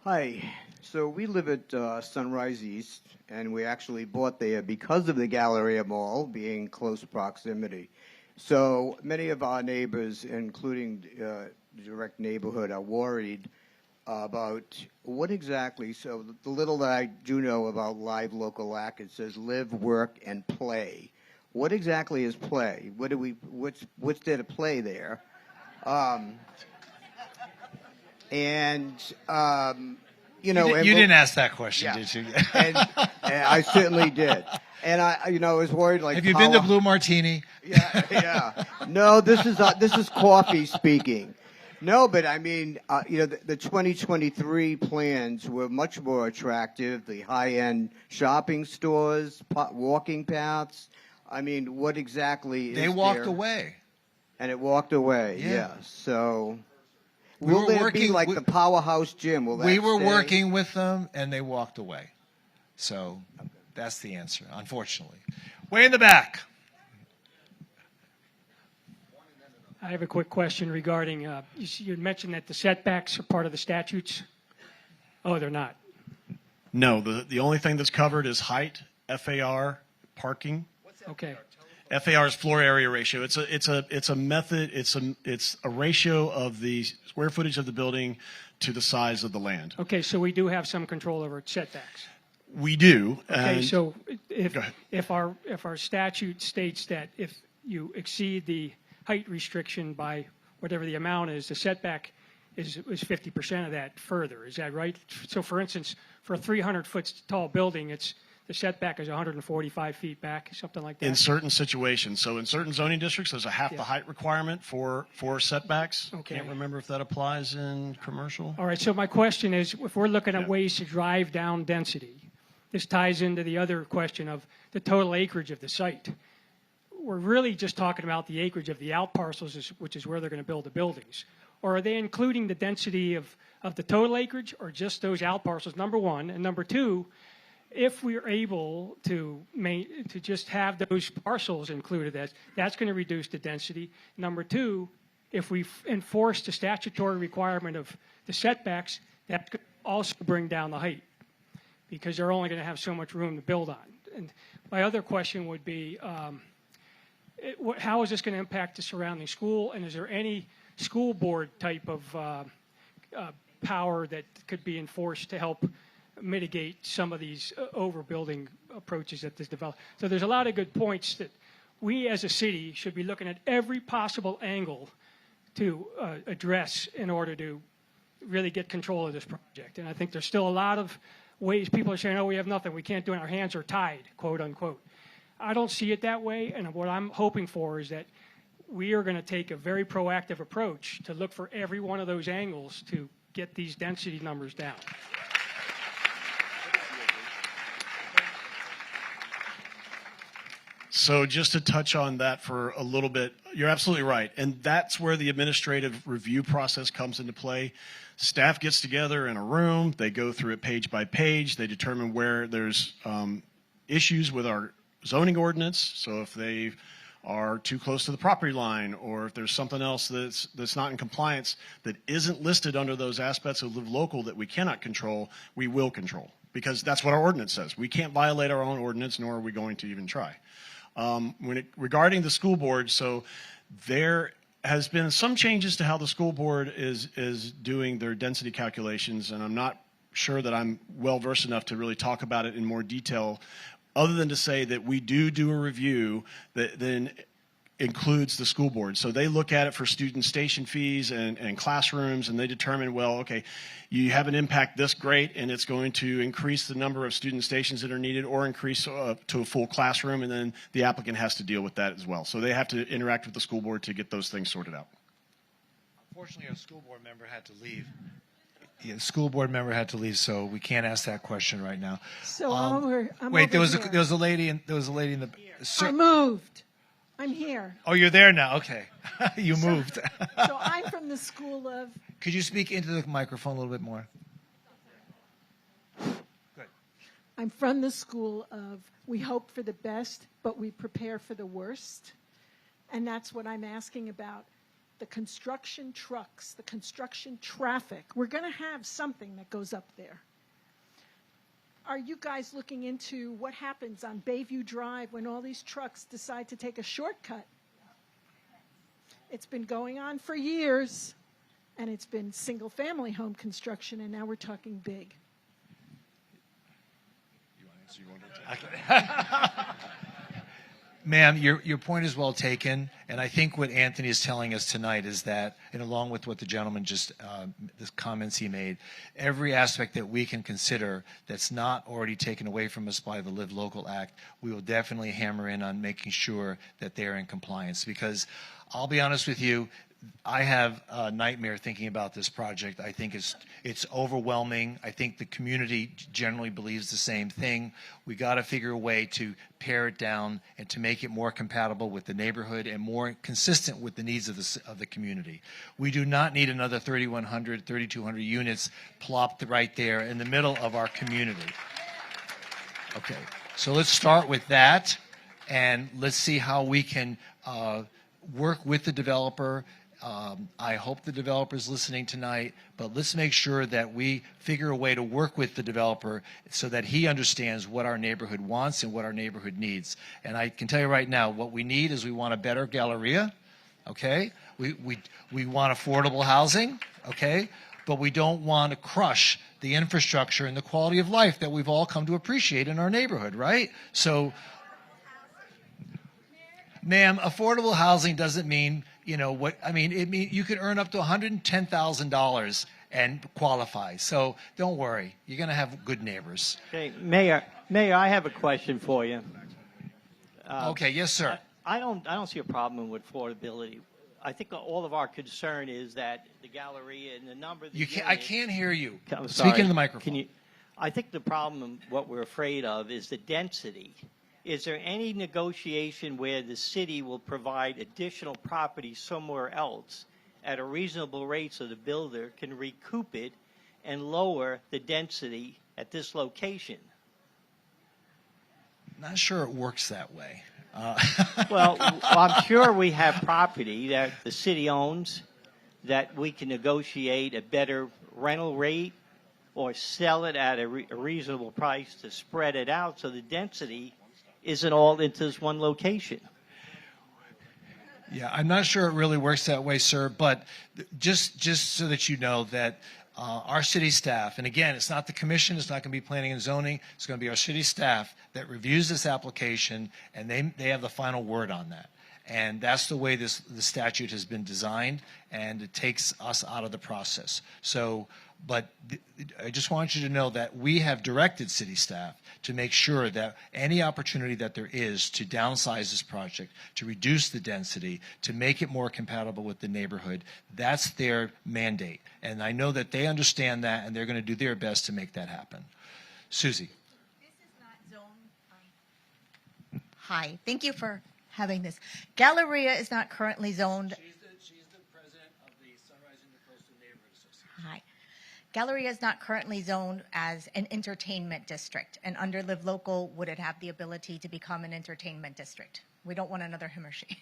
Hi. So we live at Sunrise East, and we actually bought there because of the Galleria Mall being close proximity. So many of our neighbors, including the direct neighborhood, are worried about what exactly. So the little that I do know about Live Local Act, it says live, work, and play. What exactly is play? What's there to play there? You know, you didn't ask that question, yeah. did you? and I certainly did. And I was worried. Like, have you been to Blue Martini? Yeah. No, this is coffee speaking. No, but I mean, the 2023 plans were much more attractive. The high-end shopping stores, walking paths. I mean, what exactly is They walked there? away. And it walked away. Yeah. So. We Will were there working, be like the Powerhouse Gym? Will that we were stay? working with them, and they walked away. So that's the answer, unfortunately. Way in the back. I have a quick question regarding, you mentioned that the setbacks are part of the statutes. Oh, they're not. No, the only thing that's covered is height, FAR, parking. Okay. FAR is floor area ratio. It's a method. It's a ratio of the square footage of the building to the size of the land. Okay, so we do have some control over setbacks. We do. Okay, and so if our statute states that if you exceed the height restriction by whatever the amount is, the setback is 50% of that further. Is that right? So, for instance, for a 300-foot tall building, the setback is 145 feet back, something like that. In certain situations. So in certain zoning districts, there's a half the height requirement for setbacks. Okay. Can't remember if that applies in commercial. All right, so my question is, if we're looking at ways to drive down density, this ties into the other question of the total acreage of the site. We're really just talking about the acreage of the out parcels, which is where they're going to build the buildings. Or are they including the density of the total acreage or just those out parcels, number one? And number two, if we're able to just have those parcels included, that's going to reduce the density. Number two, if we enforce the statutory requirement of the setbacks, that could also bring down the height because they're only going to have so much room to build on. And my other question would be, how is this going to impact the surrounding school? And is there any school board type of power that could be enforced to help mitigate some of these overbuilding approaches that this develop? So there's a lot of good points that we as a city should be looking at every possible angle to address in order to really get control of this project. And I think there's still a lot of ways people are saying, oh, we have nothing, we can't do it, our hands are tied, quote unquote. I don't see it that way, and what I'm hoping for is that we are going to take a very proactive approach to look for every one of those angles to get these density numbers down. So just to touch on that for a little bit, you're absolutely right. And that's where the administrative review process comes into play. Staff gets together in a room. They go through it page by page. They determine where there's issues with our zoning ordinance. So if they are too close to the property line, or if there's something else that's not in compliance that isn't listed under those aspects of Live Local that we cannot control, we will control because that's what our ordinance says. We can't violate our own ordinance, nor are we going to even try. Regarding the school board, so there has been some changes to how the school board is doing their density calculations, and I'm not sure that I'm well versed enough to really talk about it in more detail, other than to say that we do a review that then includes the school board. So they look at it for student station fees and classrooms, and they determine, well, okay, you have an impact this great, and it's going to increase the number of student stations that are needed or increase to a full classroom, and then the applicant has to deal with that as well. So they have to interact with the school board to get those things sorted out. Unfortunately, a school board member had to leave. Yeah, the school board member had to leave, so we can't ask that question right now. So I'm wait, there was over a lady in the. I moved. I'm here. Oh, you're there now. Okay, you moved. So I'm from the school of. Could you speak into the microphone a little bit more? Good. I'm from the school of we hope for the best, but we prepare for the worst, and that's what I'm asking about. The construction trucks, the construction traffic. We're going to have something that goes up there. Are you guys looking into what happens on Bayview Drive when all these trucks decide to take a shortcut? It's been going on for years, and it's been single-family home construction, and now we're talking big. You want to answer? You want to answer? Ma'am, your point is well taken, and I think what Anthony is telling us tonight is that, and along with what the gentleman just, the comments he made, every aspect that we can consider that's not already taken away from us by the Live Local Act, we will definitely hammer in on making sure that they are in compliance. Because I'll be honest with you, I have a nightmare thinking about this project. I think it's overwhelming. I think the community generally believes the same thing. We got to figure a way to pare it down and to make it more compatible with the neighborhood and more consistent with the needs of the community. We do not need another 3,100, 3,200 units plopped right there in the middle of our community. Okay, so let's start with that, and let's see how we can work with the developer. I hope the developer is listening tonight, but let's make sure that we figure a way to work with the developer so that he understands what our neighborhood wants and what our neighborhood needs. And I can tell you right now, what we need is we want a better Galleria, okay? We want affordable housing, okay? But we don't want to crush the infrastructure and the quality of life that we've all come to appreciate in our neighborhood, right? So, ma'am, affordable housing doesn't mean, you know, what, I mean, it means you could earn up to $110,000 and qualify. So don't worry, you're going to have good neighbors. Okay, Mayor, I have a question for you. Okay, yes, sir. I don't see a problem with affordability. I think all of our concern is that the Galleria and the number of the units, I can't hear you. I'm Speak sorry. into the microphone. I think the problem, what we're afraid of, is the density. Is there any negotiation where the city will provide additional property somewhere else at a reasonable rate so the builder can recoup it and lower the density at this location? Not sure it works that way. Well, I'm sure we have property that the city owns that we can negotiate a better rental rate or sell it at a reasonable price to spread it out so the density isn't all into this one location. Yeah, I'm not sure it really works that way, sir, but just so that you know that our city staff, and again, it's not the commission, it's not going to be planning and zoning, it's going to be our city staff that reviews this application, and they have the final word on that. And that's the way the statute has been designed, and it takes us out of the process. So, but I just want you to know that we have directed city staff to make sure that any opportunity that there is to downsize this project, to reduce the density, to make it more compatible with the neighborhood, that's their mandate. And I know that they understand that, and they're going to do their best to make that happen. Susie. This is not zone. Hi, thank you for having this. Galleria is not currently zoned. She's the president of the Sunrise Intercoastal Neighborhood Association. Hi. Galleria is not currently zoned as an entertainment district, and under Live Local, would it have the ability to become an entertainment district? We don't want another Himmershey.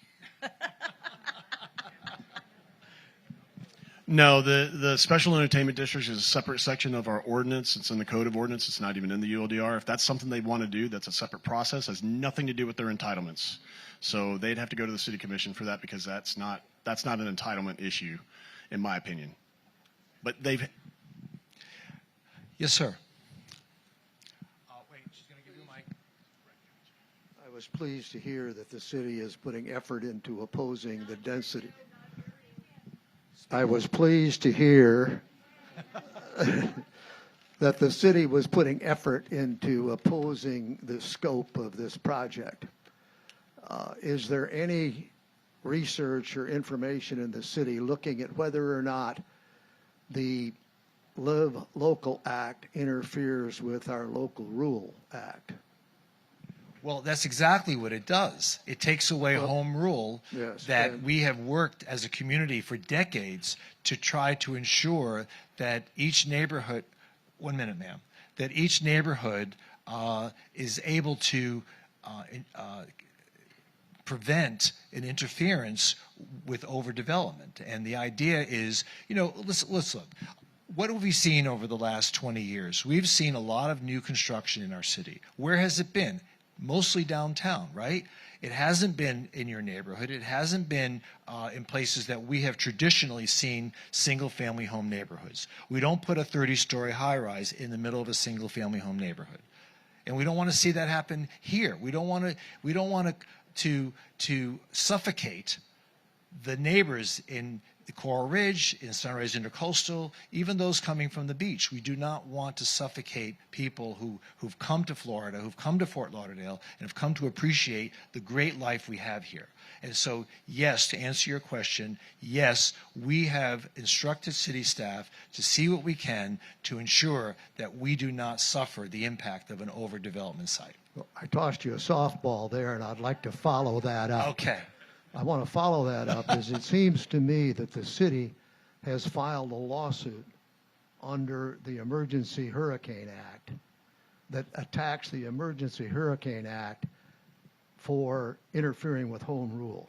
No, the special entertainment district is a separate section of our ordinance. It's in the code of ordinance. It's not even in the ULDR. If that's something they want to do, that's a separate process. Has nothing to do with their entitlements. So they'd have to go to the city commission for that because that's not an entitlement issue, in my opinion. But they've. Yes, sir. I was pleased to hear that the city is putting effort into opposing the density. I was pleased to hear that the city was putting effort into opposing the scope of this project. Is there any research or information in the city looking at whether or not the Live Local Act interferes with our Local Rule Act? Well, that's exactly what it does. It takes away home rule that we have worked as a community for decades to try to ensure that each neighborhood, 1 minute, ma'am, that each neighborhood is able to prevent an interference with overdevelopment. And the idea is, let's look. What have we seen over the last 20 years? We've seen a lot of new construction in our city. Where has it been? Mostly downtown, right? It hasn't been in your neighborhood. It hasn't been in places that we have traditionally seen single-family home neighborhoods. We don't put a 30-story high-rise in the middle of a single-family home neighborhood, and we don't want to see that happen here. We don't want to suffocate the neighbors in the Coral Ridge, in Sunrise Intercoastal, even those coming from the beach. We do not want to suffocate people who've come to Florida, who've come to Fort Lauderdale, and have come to appreciate the great life we have here. And so, yes, to answer your question, yes, we have instructed city staff to see what we can to ensure that we do not suffer the impact of an overdevelopment site. Well, I tossed you a softball there, and I'd like to follow that up. Okay. I want to follow that up as it seems to me that the city has filed a lawsuit under the Emergency Hurricane Act that attacks the Emergency Hurricane Act for interfering with home rule.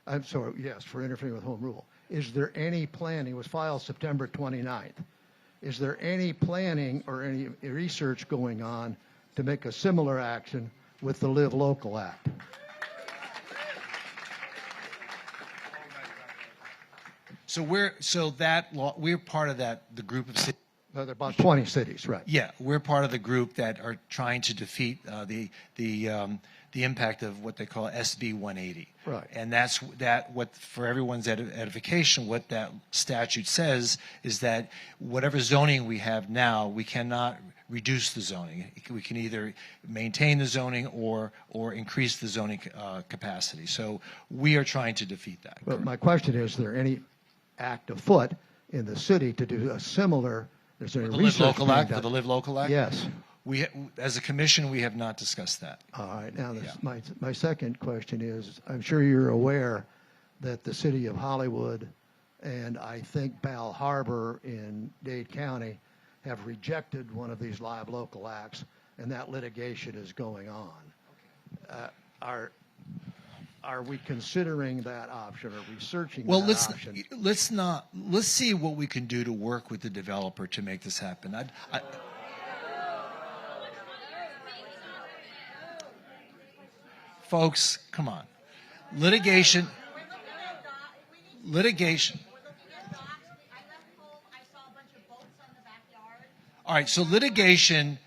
I'm sorry, yes, for interfering with home rule. Is there any planning? It was filed September 29th. Is there any planning or any research going on to make a similar action with the Live Local Act? So we're part of the group of cities. There are about 20 cities, right? Yeah, we're part of the group that are trying to defeat the impact of what they call SB 180. Right. And that's what, for everyone's edification, what that statute says is that whatever zoning we have now, we cannot reduce the zoning. We can either maintain the zoning or increase the zoning capacity. So we are trying to defeat that. But my question is there any act afoot in the city to do a similar? Is there any research For the Live Local Act? Yes. We, as a commission, we have not discussed that. All right. Now, my second question is, I'm sure you're aware that the city of Hollywood and I think Bal Harbor in Dade County have rejected one of these Live Local Acts, and that litigation is going on. Are we considering that option or researching that option? Let's see what we can do to work with the developer to make this happen. Folks, come on. Litigation. All right, so litigation,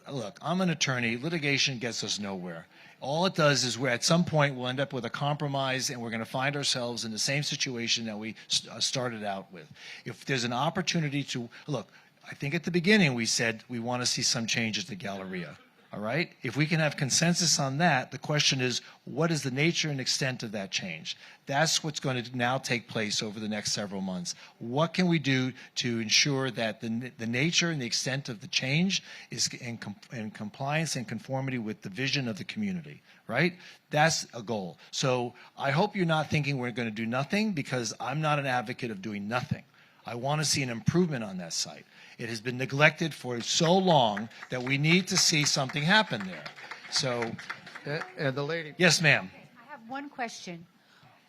look, I'm an attorney. Litigation gets us nowhere. All it does is at some point we'll end up with a compromise and we're going to find ourselves in the same situation that we started out with. If there's an opportunity to, look, I think at the beginning we said we want to see some changes to Galleria. All right? If we can have consensus on that, the question is, what is the nature and extent of that change? That's what's going to now take place over the next several months. What can we do to ensure that the nature and the extent of the change is in compliance and conformity with the vision of the community, right? That's a goal. So I hope you're not thinking we're going to do nothing, because I'm not an advocate of doing nothing. I want to see an improvement on that site. It has been neglected for so long that we need to see something happen there. So, and the lady. Yes, ma'am. I have one question.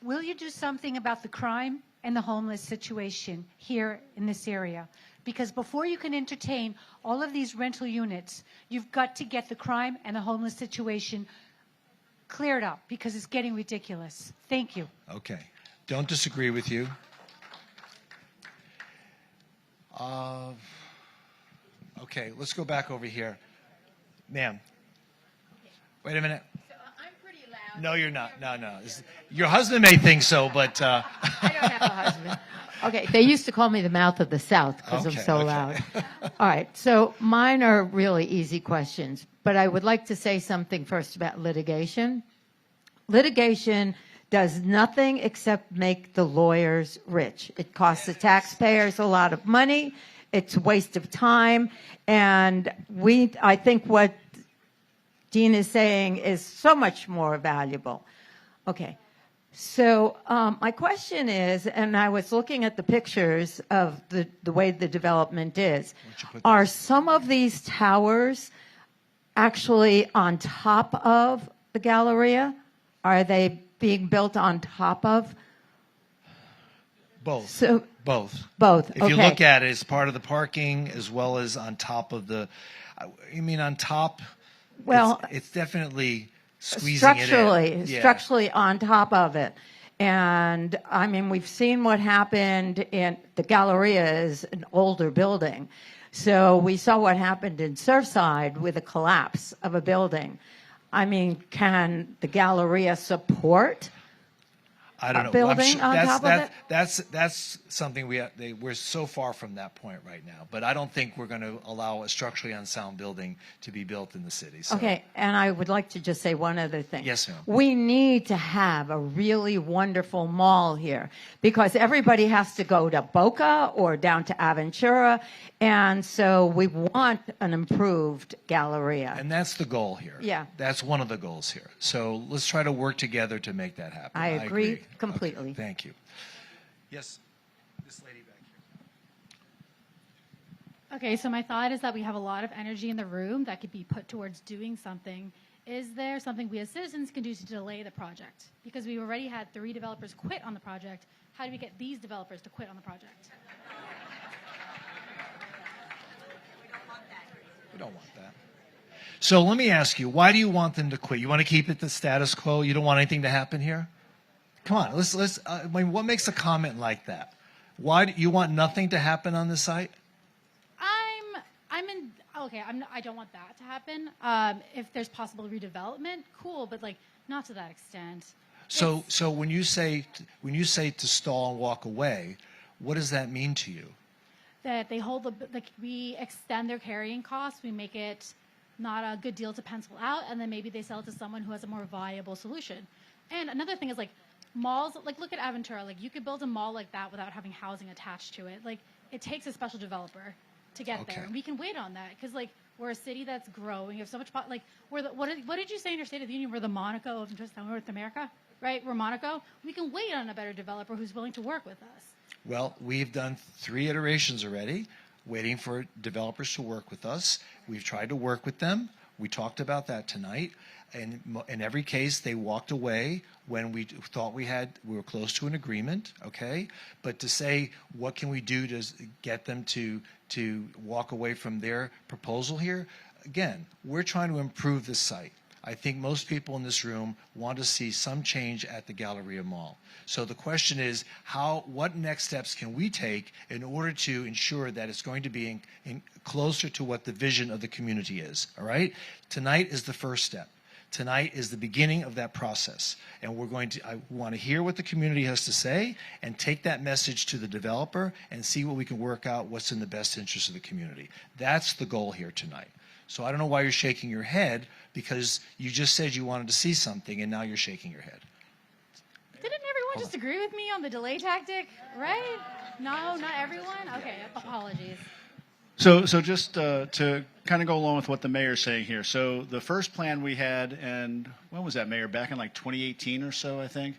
Will you do something about the crime? and the homeless situation here in this area. Because before you can entertain all of these rental units, you've got to get the crime and the homeless situation cleared up, because it's getting ridiculous. Thank you. Okay. Don't disagree with you. Okay, let's go back over here. Ma'am. Wait a minute. I'm pretty loud. No, you're not. No. Your husband may think so, but... I don't have a husband. Okay, they used to call me the mouth of the South because I'm so loud. All right, so mine are really easy questions, but I would like to say something first about litigation. Litigation does nothing except make the lawyers rich. It costs the taxpayers a lot of money. It's a waste of time. And I think what Dean is saying is so much more valuable. Okay. So my question is, and I was looking at the pictures of the way the development is, are some of these towers actually on top of the Galleria? Are they being built on top of? Both. So, Both. Both. If you look at it, it's part of the parking as well as on top of the. You mean on top? Well, it's definitely squeezing it in. Yeah. Structurally on top of it. And I mean, we've seen what happened in the Galleria is an older building. So we saw what happened in Surfside with a collapse of a building. I mean, can the Galleria support I don't know. building on top of it? That's something we're so far from that point right now. But I don't think we're going to allow a structurally unsound building to be built in the city. So. Okay, and I would like to just say one other thing. Yes, ma'am. We need to have a really wonderful mall here because everybody has to go to Boca or down to Aventura, and so we want an improved Galleria. And that's the goal here. Yeah. That's one of the goals here. So let's try to work together to make that happen. I agree completely. Okay, thank you. Yes, this lady back here. Okay, so my thought is that we have a lot of energy in the room that could be put towards doing something. Is there something we as citizens can do to delay the project? Because we already had 3 developers quit on the project. How do we get these developers to quit on the project? We don't want that. So let me ask you, why do you want them to quit? You want to keep it the status quo? You don't want anything to happen here? Come on, let's. I mean, what makes a comment like that? Why do you want nothing to happen on the site? I don't want that to happen. If there's possible redevelopment, cool, but like not to that extent. So when you say to stall and walk away, what does that mean to you? That they hold we extend their carrying costs, we make it not a good deal to pencil out, and then maybe they sell it to someone who has a more viable solution. And another thing is like malls, like look at Aventura, like you could build a mall like that without having housing attached to it. Like it takes a special developer to get there, and we can wait on that because like we're a city that's growing. We have so much like we're what did you say in your State of the Union? We're the Monaco of North America, right? We're Monaco. We can wait on a better developer who's willing to work with us. Well, We've done 3 iterations already, waiting for developers to work with us. We've tried to work with them. We talked about that tonight. And in every case, they walked away when we thought we were close to an agreement, okay? But to say, what can we do to get them to walk away from their proposal here? Again, we're trying to improve this site. I think most people in this room want to see some change at the Galleria Mall. So the question is, what next steps can we take in order to ensure that it's going to be closer to what the vision of the community is, all right? Tonight is the first step. Tonight is the beginning of that process. And I want to hear what the community has to say and take that message to the developer and see what we can work out what's in the best interest of the community. That's the goal here tonight. So I don't know why you're shaking your head, because you just said you wanted to see something and now you're shaking your head. Didn't everyone just agree with me on the delay tactic, right? No, not everyone? Okay, apologies. So just to kind of go along with what the mayor's saying here. So the first plan we had, and when was that, Mayor? Back in like 2018 or so, I think.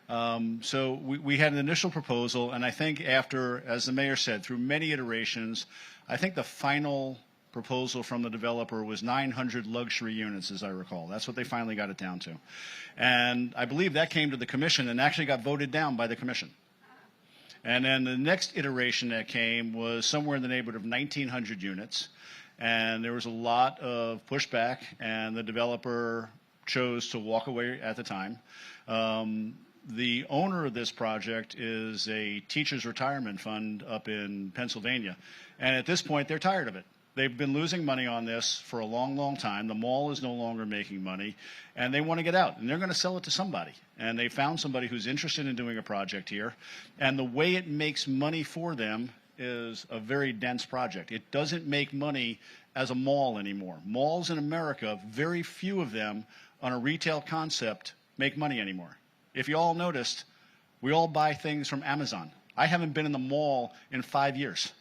So we had an initial proposal, and I think after, as the mayor said, through many iterations, I think the final proposal from the developer was 900 luxury units, as I recall. That's what they finally got it down to. And I believe that came to the commission and actually got voted down by the commission. And then the next iteration that came was somewhere in the neighborhood of 1,900 units. And there was a lot of pushback, and the developer chose to walk away at the time. The owner of this project is a teacher's retirement fund up in Pennsylvania. And at this point, they're tired of it. They've been losing money on this for a long, long time. The mall is no longer making money, and they want to get out, and they're going to sell it to somebody. And they found somebody who's interested in doing a project here. And the way it makes money for them is a very dense project. It doesn't make money as a mall anymore. Malls in America, very few of them on a retail concept make money anymore. If you all noticed, we all buy things from Amazon. I haven't been in the mall in 5 years.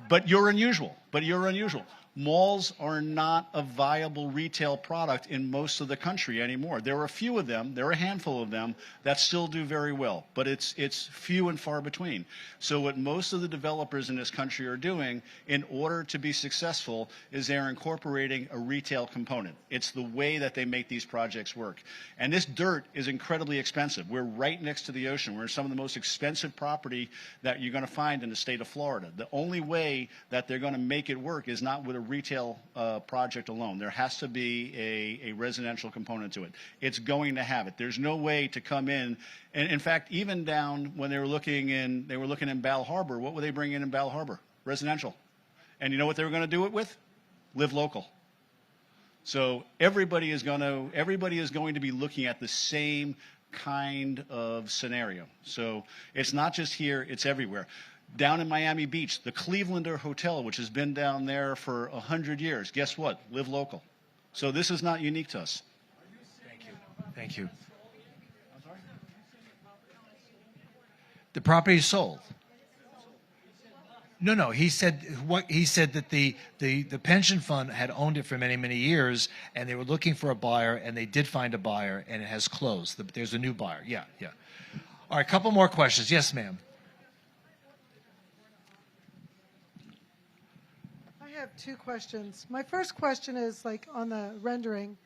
But you're unusual. Malls are not a viable retail product in most of the country anymore. There are a few of them, there are a handful of them that still do very well, but it's few and far between. So what most of the developers in this country are doing in order to be successful is they're incorporating a retail component. It's the way that they make these projects work. And this dirt is incredibly expensive. We're right next to the ocean. We're in some of the most expensive property that you're going to find in the state of Florida. The only way that they're going to make it work is not with a retail project alone. There has to be a residential component to it. It's going to have it. There's no way to come in. And in fact, even down when they were looking in Bal Harbor, what were they bringing in Bal Harbor? Residential. And you know what they were going to do it with? Live local. So everybody is going to be looking at the same kind of scenario. So it's not just here, it's everywhere. Down in Miami Beach, the Clevelander Hotel, which has been down there for 100 years, guess what? Live local. So this is not unique to us. Thank you. The property is sold. No. He said that the pension fund had owned it for many, many years, and they were looking for a buyer, and they did find a buyer, and it has closed. There's a new buyer. Yeah. All right, a couple more questions. Yes, ma'am. I have two questions. My first question is, like, on the rendering.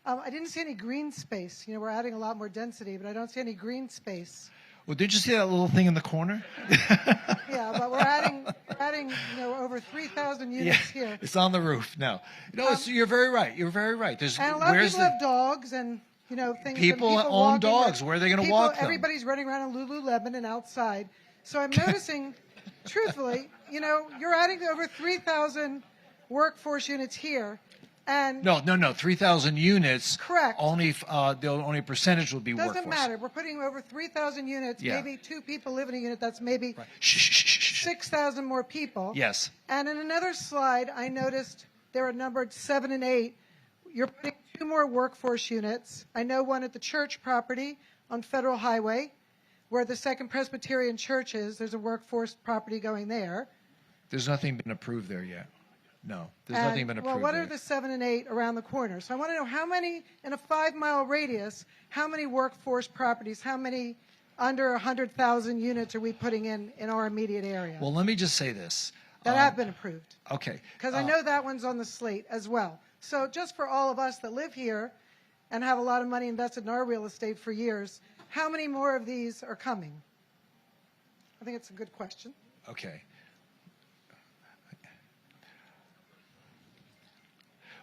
I didn't see any green space. You know, we're adding a lot more density, but I don't see any green space. Well, did you see that little thing in the corner? Yeah, but we're adding over 3,000 units here. It's on the roof. No, you're very right. There's, and a lot of people have dogs and, things. People own dogs. Where are they going to walk them? Everybody's running around in Lululemon and outside. So I'm noticing, truthfully, you're adding over 3,000 workforce units here. And no, 3,000 units. Correct. Only the only percentage will be workforce. Doesn't matter. We're putting over 3,000 units. Yeah. Maybe 2 people live in a unit. That's maybe 6,000 more people. Yes. And in another slide, I noticed there are numbered 7 and 8. You're putting 2 more workforce units. I know one at the church property on Federal Highway, where the Second Presbyterian Church is. There's a workforce property going there. There's nothing been approved there yet. No, there's nothing been approved. Well, what there. are the 7 and 8 around the corner? So I want to know how many, in a 5-mile radius, how many workforce properties, how many under 100,000 units are we putting in our immediate area? Well, let me just say this. That have been approved. Okay. Because I know that one's on the slate as well. So just for all of us that live here and have a lot of money invested in our real estate for years, how many more of these are coming? I think it's a good question. Okay.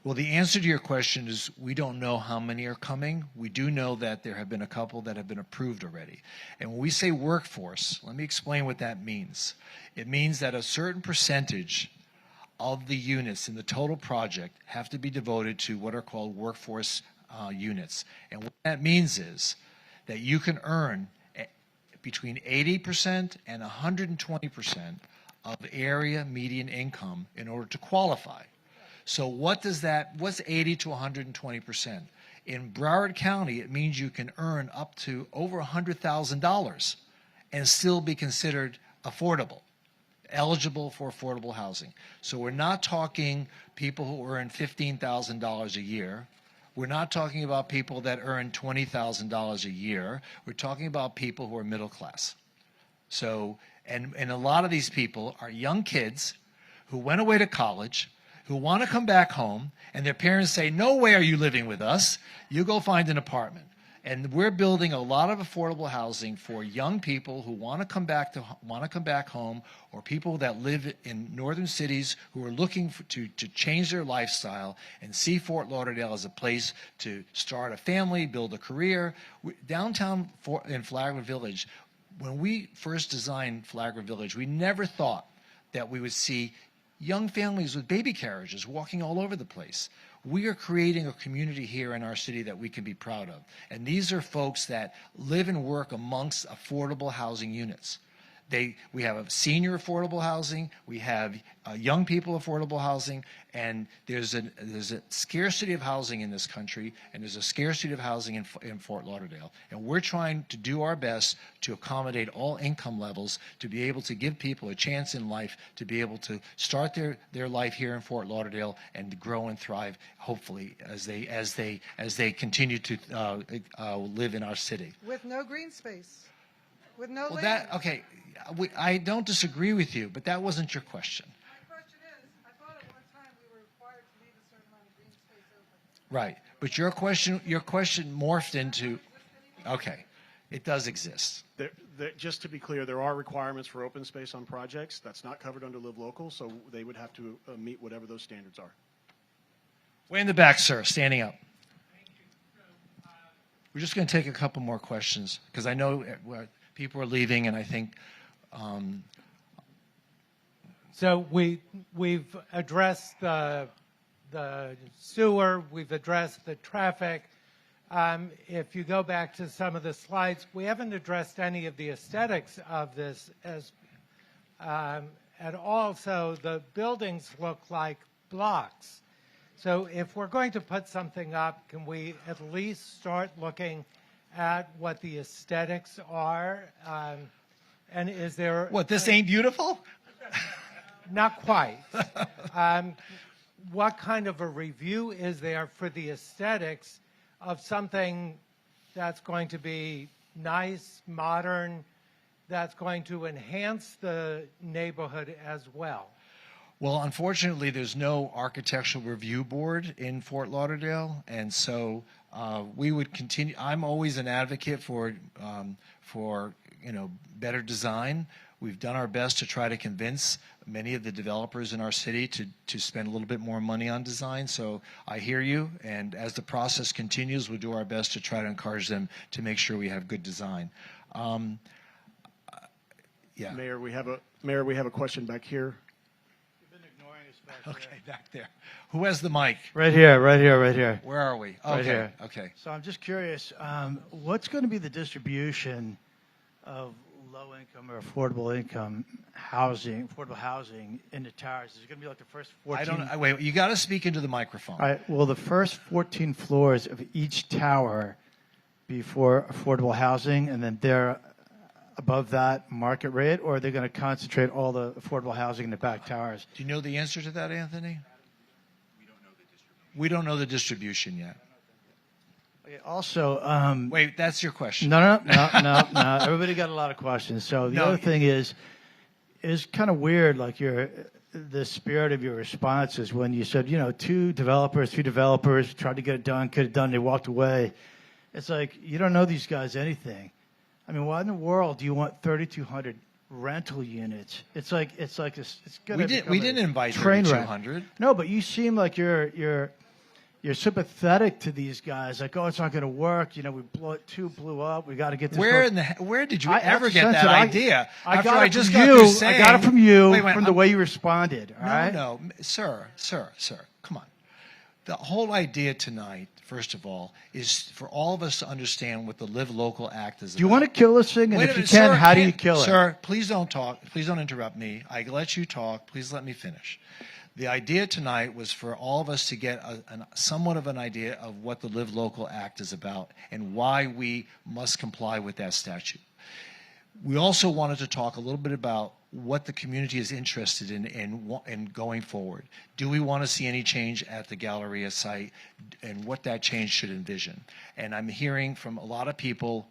Well, the answer to your question is we don't know how many are coming. We do know that there have been a couple that have been approved already. And when we say workforce, let me explain what that means. It means that a certain percentage of the units in the total project have to be devoted to what are called workforce units. And what that means is that you can earn between 80% and 120% of area median income in order to qualify. So what's 80 to 120%? In Broward County, it means you can earn up to over $100,000 and still be considered affordable, eligible for affordable housing. So we're not talking people who earn $15,000 a year. We're not talking about people that earn $20,000 a year. We're talking about people who are middle class. So, and a lot of these people are young kids who went away to college, who want to come back home, and their parents say, no way are you living with us. You go find an apartment. And we're building a lot of affordable housing for young people who want to come back home, or people that live in northern cities who are looking to change their lifestyle and see Fort Lauderdale as a place to start a family, build a career. Downtown in Flagler Village, when we first designed Flagler Village, we never thought that we would see young families with baby carriages walking all over the place. We are creating a community here in our city that we can be proud of. And these are folks that live and work amongst affordable housing units. We have a senior affordable housing, we have young people affordable housing, and there's a scarcity of housing in this country, and there's a scarcity of housing in Fort Lauderdale. And we're trying to do our best to accommodate all income levels, to be able to give people a chance in life to be able to start their life here in Fort Lauderdale and to grow and thrive, hopefully, as they continue to live in our city. With no green space, with no Well, land. okay, I don't disagree with you, but that wasn't your question. My question is, I thought at one time we were required to leave a certain amount of green space open. Right, but your question morphed into, okay, it does exist. Just to be clear, there are requirements for open space on projects. That's not covered under Live Local, so they would have to meet whatever those standards are. Way in the back, sir, standing up. We're just going to take a couple more questions, because I know people are leaving, and I think... So we've addressed the sewer, we've addressed the traffic. If you go back to some of the slides, we haven't addressed any of the aesthetics of this at all. So the buildings look like blocks. So if we're going to put something up, can we at least start looking at what the aesthetics are? And is there... What, this ain't beautiful? Not quite. What kind of a review is there for the aesthetics of something that's going to be nice, modern, that's going to enhance the neighborhood as well? Well, unfortunately, there's no architectural review board in Fort Lauderdale, and so we would continue. I'm always an advocate for better design. We've done our best to try to convince many of the developers in our city to spend a little bit more money on design. So I hear you, and as the process continues, we'll do our best to try to encourage them to make sure we have good design. Yeah. Mayor, we have a question back here. Okay, back there. Who has the mic? Right here, right here, right here. Where are we? Okay, Right here. okay. So I'm just curious, what's going to be the distribution of low-income or affordable housing in the towers? Is it going to be like the first 14? Wait, you got to speak into the microphone. All right, will the first 14 floors of each tower be for affordable housing, and then they're above that market rate, or are they going to concentrate all the affordable housing in the back towers? Do you know the answer to that, Anthony? We don't know the distribution yet. Okay, also, wait, that's your question. No. Everybody got a lot of questions. So the other thing is kind of weird, like the spirit of your responses when you said, 3 developers tried to get it done, could have done, they walked away. It's like, you don't know these guys anything. I mean, why in the world do you want 3,200 rental units? It's going to we didn't invite train 3,200. wreck. No, but you seem like you're sympathetic to these guys. Like, oh, it's not going to work. Two blew up. We got to get this. Where did you ever get that idea? I After got it just from got you. through saying, I got it from you wait, from the way you responded. All right? No, sir, come on. The whole idea tonight, first of all, is for all of us to understand what the Live Local Act is about. Do you want to kill this thing? And Wait if a you minute, can, sir, how do you kill it? Sir, please don't talk. Please don't interrupt me. I let you talk. Please let me finish. The idea tonight was for all of us to get somewhat of an idea of what the Live Local Act is about and why we must comply with that statute. We also wanted to talk a little bit about what the community is interested in going forward. Do we want to see any change at the Galleria site, and what that change should envision? And I'm hearing from a lot of people,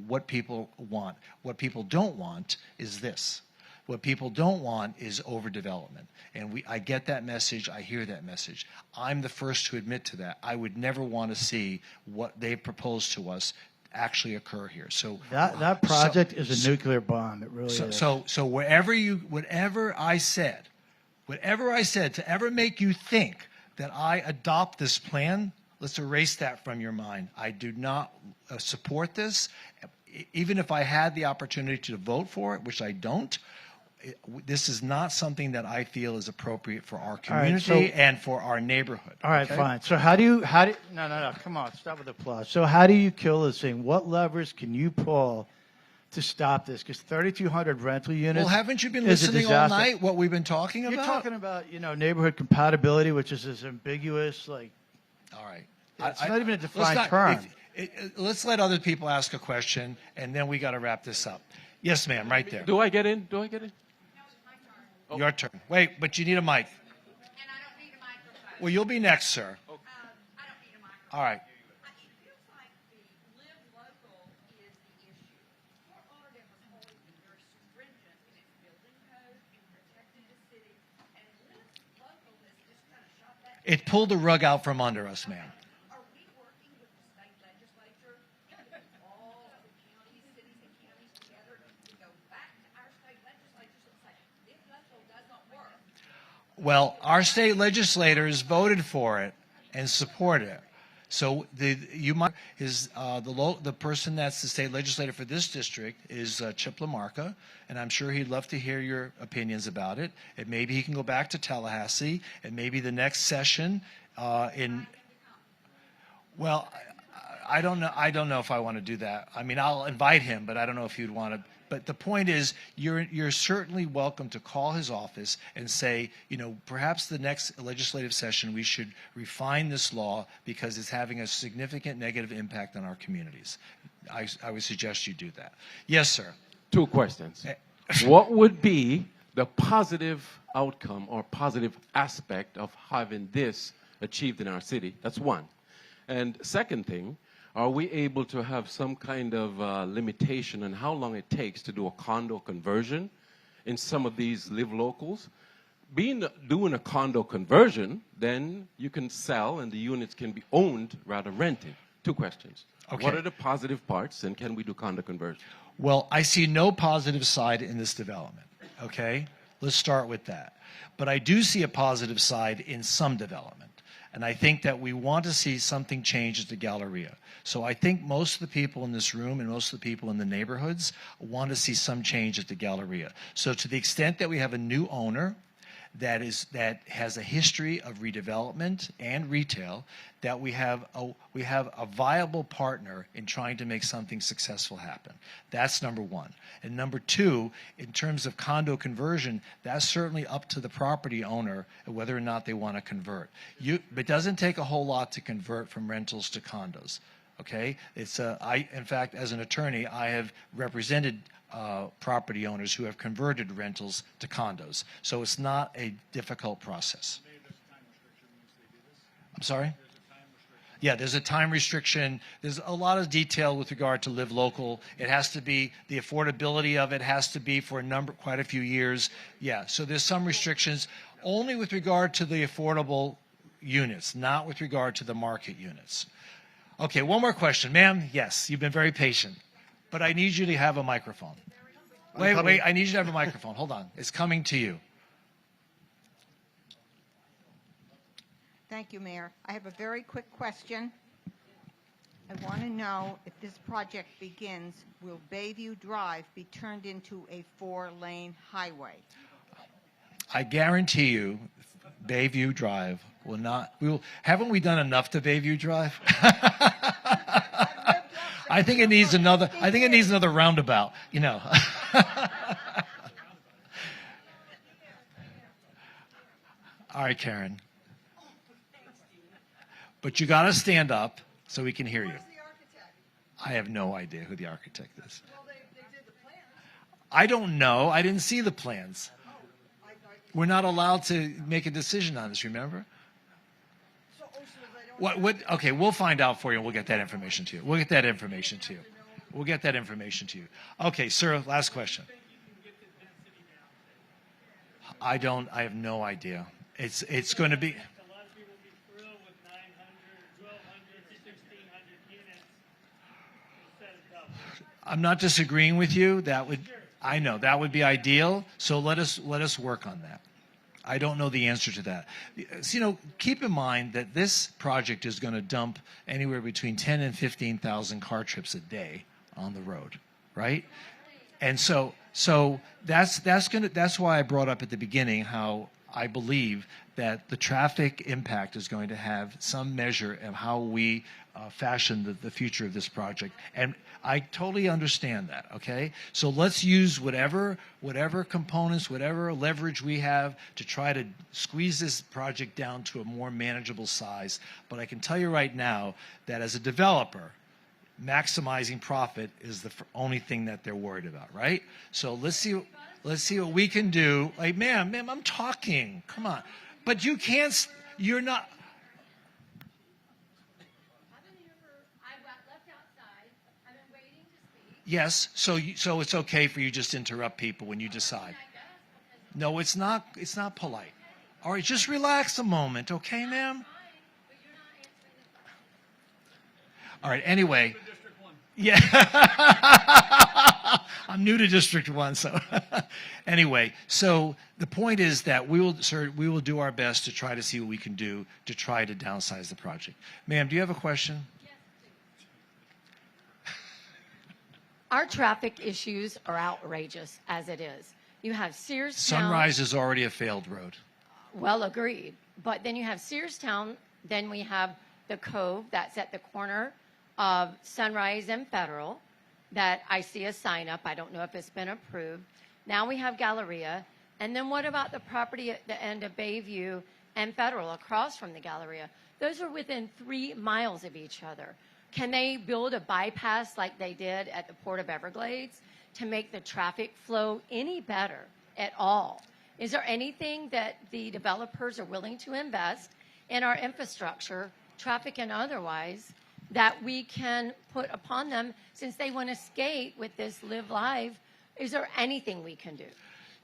what people want. What people don't want is this. What people don't want is overdevelopment. And I get that message. I hear that message. I'm the first to admit to that. I would never want to see what they propose to us actually occur here. So that project is a nuclear bomb. It really is. So whatever I said to ever make you think that I adopt this plan, let's erase that from your mind. I do not support this. Even if I had the opportunity to vote for it, which I don't, this is not something that I feel is appropriate for our community and for our neighborhood. All right, fine. So how do you, no, come on, stop with the applause. So how do you kill this thing? What levers can you pull to stop this? Because 3,200 rental units. Well, haven't you been listening all night, what we've been talking about? You're talking about, neighborhood compatibility, which is this ambiguous, like. All right. It's not even a defined term. Let's let other people ask a question, and then we got to wrap this up. Yes, ma'am, right there. Do I get in? Oh. Your turn. Wait, but you need a mic. And I don't need a microphone. Well, you'll be next, sir. Okay. I don't need a microphone. All right. It pulled the rug out from under us, ma'am. Are we working with the state legislature, all of the counties, cities and counties together to go back to our state legislatures and say, this local does not work? Well, our state legislators voted for it and support it. So the person that's the state legislator for this district is Chip LaMarca, and I'm sure he'd love to hear your opinions about it. And maybe he can go back to Tallahassee, and maybe the next session well, I don't know. I don't know if I want to do that. I mean, I'll invite him, but I don't know if he'd want to. But the point is, you're certainly welcome to call his office and say, perhaps the next legislative session we should refine this law because it's having a significant negative impact on our communities. I would suggest you do that. Yes, sir. 2 questions. What would be the positive outcome or positive aspect of having this achieved in our city? That's one. And second thing, are we able to have some kind of limitation on how long it takes to do a condo conversion in some of these live locals? Doing a condo conversion, then you can sell and the units can be owned rather than rented. 2 questions. Okay. What are the positive parts and can we do condo conversion? Well, I see no positive side in this development, okay? Let's start with that. But I do see a positive side in some development. And I think that we want to see something change at the Galleria. So I think most of the people in this room and most of the people in the neighborhoods want to see some change at the Galleria. So to the extent that we have a new owner that has a history of redevelopment and retail, that we have a viable partner in trying to make something successful happen. That's number one. And number two, in terms of condo conversion, that's certainly up to the property owner whether or not they want to convert. It doesn't take a whole lot to convert from rentals to condos. Okay, in fact, as an attorney, I have represented property owners who have converted rentals to condos. So it's not a difficult process. I'm sorry? Yeah, there's a time restriction. There's a lot of detail with regard to live local. It has to be, the affordability of it has to be for quite a few years. Yeah, so there's some restrictions only with regard to the affordable units, not with regard to the market units. Okay, one more question. Ma'am, yes, you've been very patient, but I need you to have a microphone. Wait, I need you to have a microphone. Hold on. It's coming to you. Thank you, Mayor. I have a very quick question. I want to know if this project begins, will Bayview Drive be turned into a 4-lane highway? I guarantee you, Bayview Drive will not. Haven't we done enough to Bayview Drive? I think it needs another. I think it needs another roundabout. All right, Karen. But you got to stand up so we can hear you. I have no idea who the architect is. I don't know. I didn't see the plans. We're not allowed to make a decision on this, remember? Okay, we'll find out for you and we'll get that information to you. We'll get that information to you. Okay, sir, last question. I have no idea. It's going to be. I'm not disagreeing with you. I know that would be ideal. So let us work on that. I don't know the answer to that. So, keep in mind that this project is going to dump anywhere between 10 and 15,000 car trips a day on the road, right? And so that's why I brought up at the beginning how I believe that the traffic impact is going to have some measure of how we fashion the future of this project. And I totally understand that, okay? So let's use whatever components, whatever leverage we have to try to squeeze this project down to a more manageable size. But I can tell you right now that as a developer, maximizing profit is the only thing that they're worried about, right? So let's see what we can do. Like, ma'am, I'm talking. Come on. But you can't, you're not. Yes, so it's okay for you just to interrupt people when you decide. No, it's not polite. All right, just relax a moment, okay, ma'am? All right, anyway. Yeah. I'm new to District 1, so anyway, so the point is that we will do our best to try to see what we can do to try to downsize the project. Ma'am, do you have a question? Our traffic issues are outrageous as it is. You have Sears Town. Sunrise is already a failed road. Well, agreed. But then you have Sears Town. Then we have the Cove that's at the corner of Sunrise and Federal that I see a sign up. I don't know if it's been approved. Now we have Galleria. And then what about the property at the end of Bayview and Federal across from the Galleria? Those are within 3 miles of each other. Can they build a bypass like they did at the Port of Everglades to make the traffic flow any better at all? Is there anything that the developers are willing to invest in our infrastructure, traffic and otherwise, that we can put upon them since they want to skate with this Live Live? Is there anything we can do?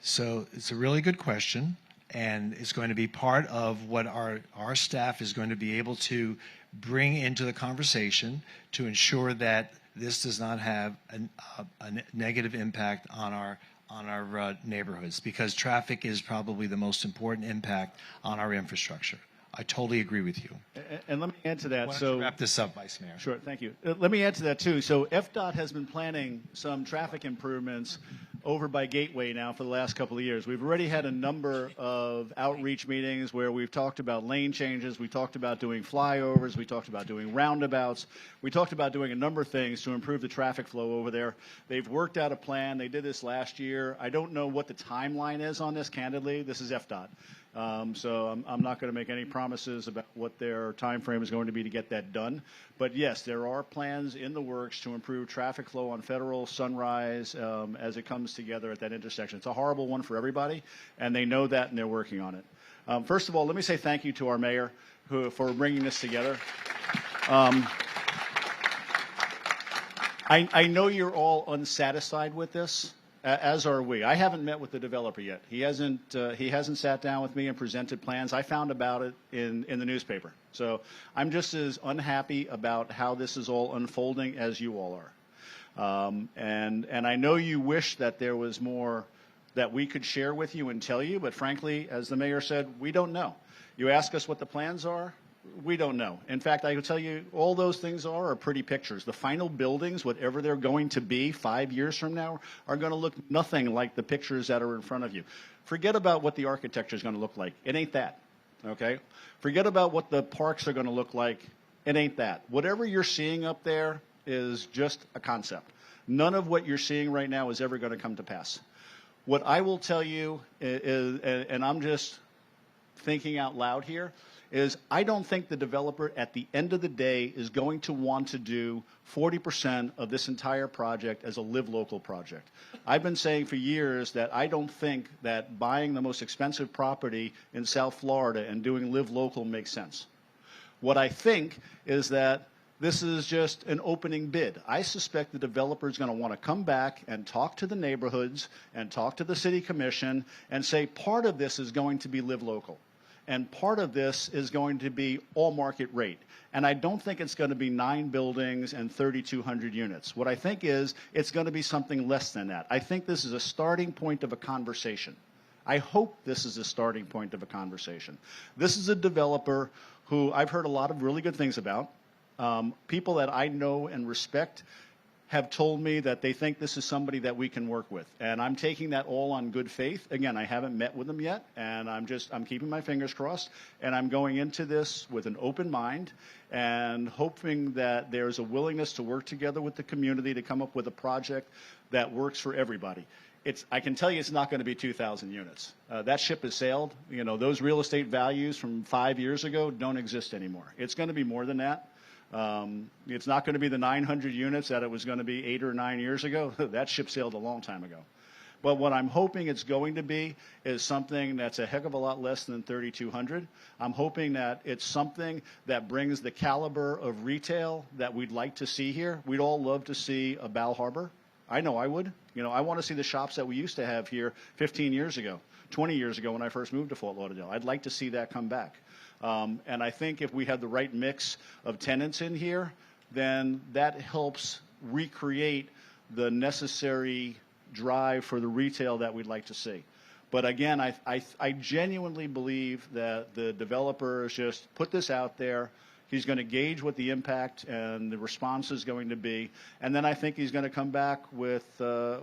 So it's a really good question, and it's going to be part of what our staff is going to be able to bring into the conversation to ensure that this does not have a negative impact on our neighborhoods, because traffic is probably the most important impact on our infrastructure. I totally agree with you. And let me add to that. Why don't you wrap this up, Vice Mayor? Sure, thank you. Let me add to that, too. So FDOT has been planning some traffic improvements over by Gateway now for the last couple of years. We've already had a number of outreach meetings where we've talked about lane changes, we talked about doing flyovers, we talked about doing roundabouts, we talked about doing a number of things to improve the traffic flow over there. They've worked out a plan. They did this last year. I don't know what the timeline is on this, candidly. This is FDOT. So I'm not going to make any promises about what their time frame is going to be to get that done. But yes, there are plans in the works to improve traffic flow on Federal, Sunrise, as it comes together at that intersection. It's a horrible one for everybody, and they know that, and they're working on it. First of all, let me say thank you to our mayor for bringing this together. I know you're all unsatisfied with this. As are we. I haven't met with the developer yet. He hasn't sat down with me and presented plans. I found about it in the newspaper. So I'm just as unhappy about how this is all unfolding as you all are. And I know you wish that there was more that we could share with you and tell you, but frankly, as the mayor said, we don't know. You ask us what the plans are, we don't know. In fact, I can tell you all those things are pretty pictures. The final buildings, whatever they're going to be 5 years from now, are going to look nothing like the pictures that are in front of you. Forget about what the architecture is going to look like. It ain't that, okay? Forget about what the parks are going to look like. It ain't that. Whatever you're seeing up there is just a concept. None of what you're seeing right now is ever going to come to pass. What I will tell you is, and I'm just thinking out loud here, is I don't think the developer at the end of the day is going to want to do 40% of this entire project as a Live Local project. I've been saying for years that I don't think that buying the most expensive property in South Florida and doing Live Local makes sense. What I think is that this is just an opening bid. I suspect the developer is going to want to come back and talk to the neighborhoods and talk to the city commission and say part of this is going to be Live Local. And part of this is going to be all market rate. And I don't think it's going to be 9 buildings and 3,200 units. What I think is it's going to be something less than that. I think this is a starting point of a conversation. I hope this is a starting point of a conversation. This is a developer who I've heard a lot of really good things about. People that I know and respect have told me that they think this is somebody that we can work with. And I'm taking that all on good faith. Again, I haven't met with them yet, and I'm keeping my fingers crossed, and I'm going into this with an open mind and hoping that there's a willingness to work together with the community to come up with a project that works for everybody. I can tell you it's not going to be 2,000 units. That ship has sailed. You know, those real estate values from 5 years ago don't exist anymore. It's going to be more than that. It's not going to be the 900 units that it was going to be 8 or 9 years ago. That ship sailed a long time ago. But what I'm hoping it's going to be is something that's a heck of a lot less than 3,200. I'm hoping that it's something that brings the caliber of retail that we'd like to see here. We'd all love to see a Bal Harbor. I know I would. You know, I want to see the shops that we used to have here 15 years ago, 20 years ago when I first moved to Fort Lauderdale. I'd like to see that come back. And I think if we have the right mix of tenants in here, then that helps recreate the necessary drive for the retail that we'd like to see. But again, I genuinely believe that the developer has just put this out there. He's going to gauge what the impact and the response is going to be, and then I think he's going to come back with a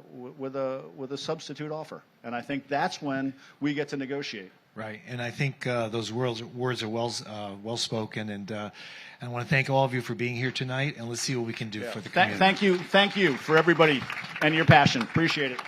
substitute offer. And I think that's when we get to negotiate. Right, and I think those words are well spoken, and I want to thank all of you for being here tonight, and let's see what we can do for the community. Thank you for everybody and your passion. Appreciate it.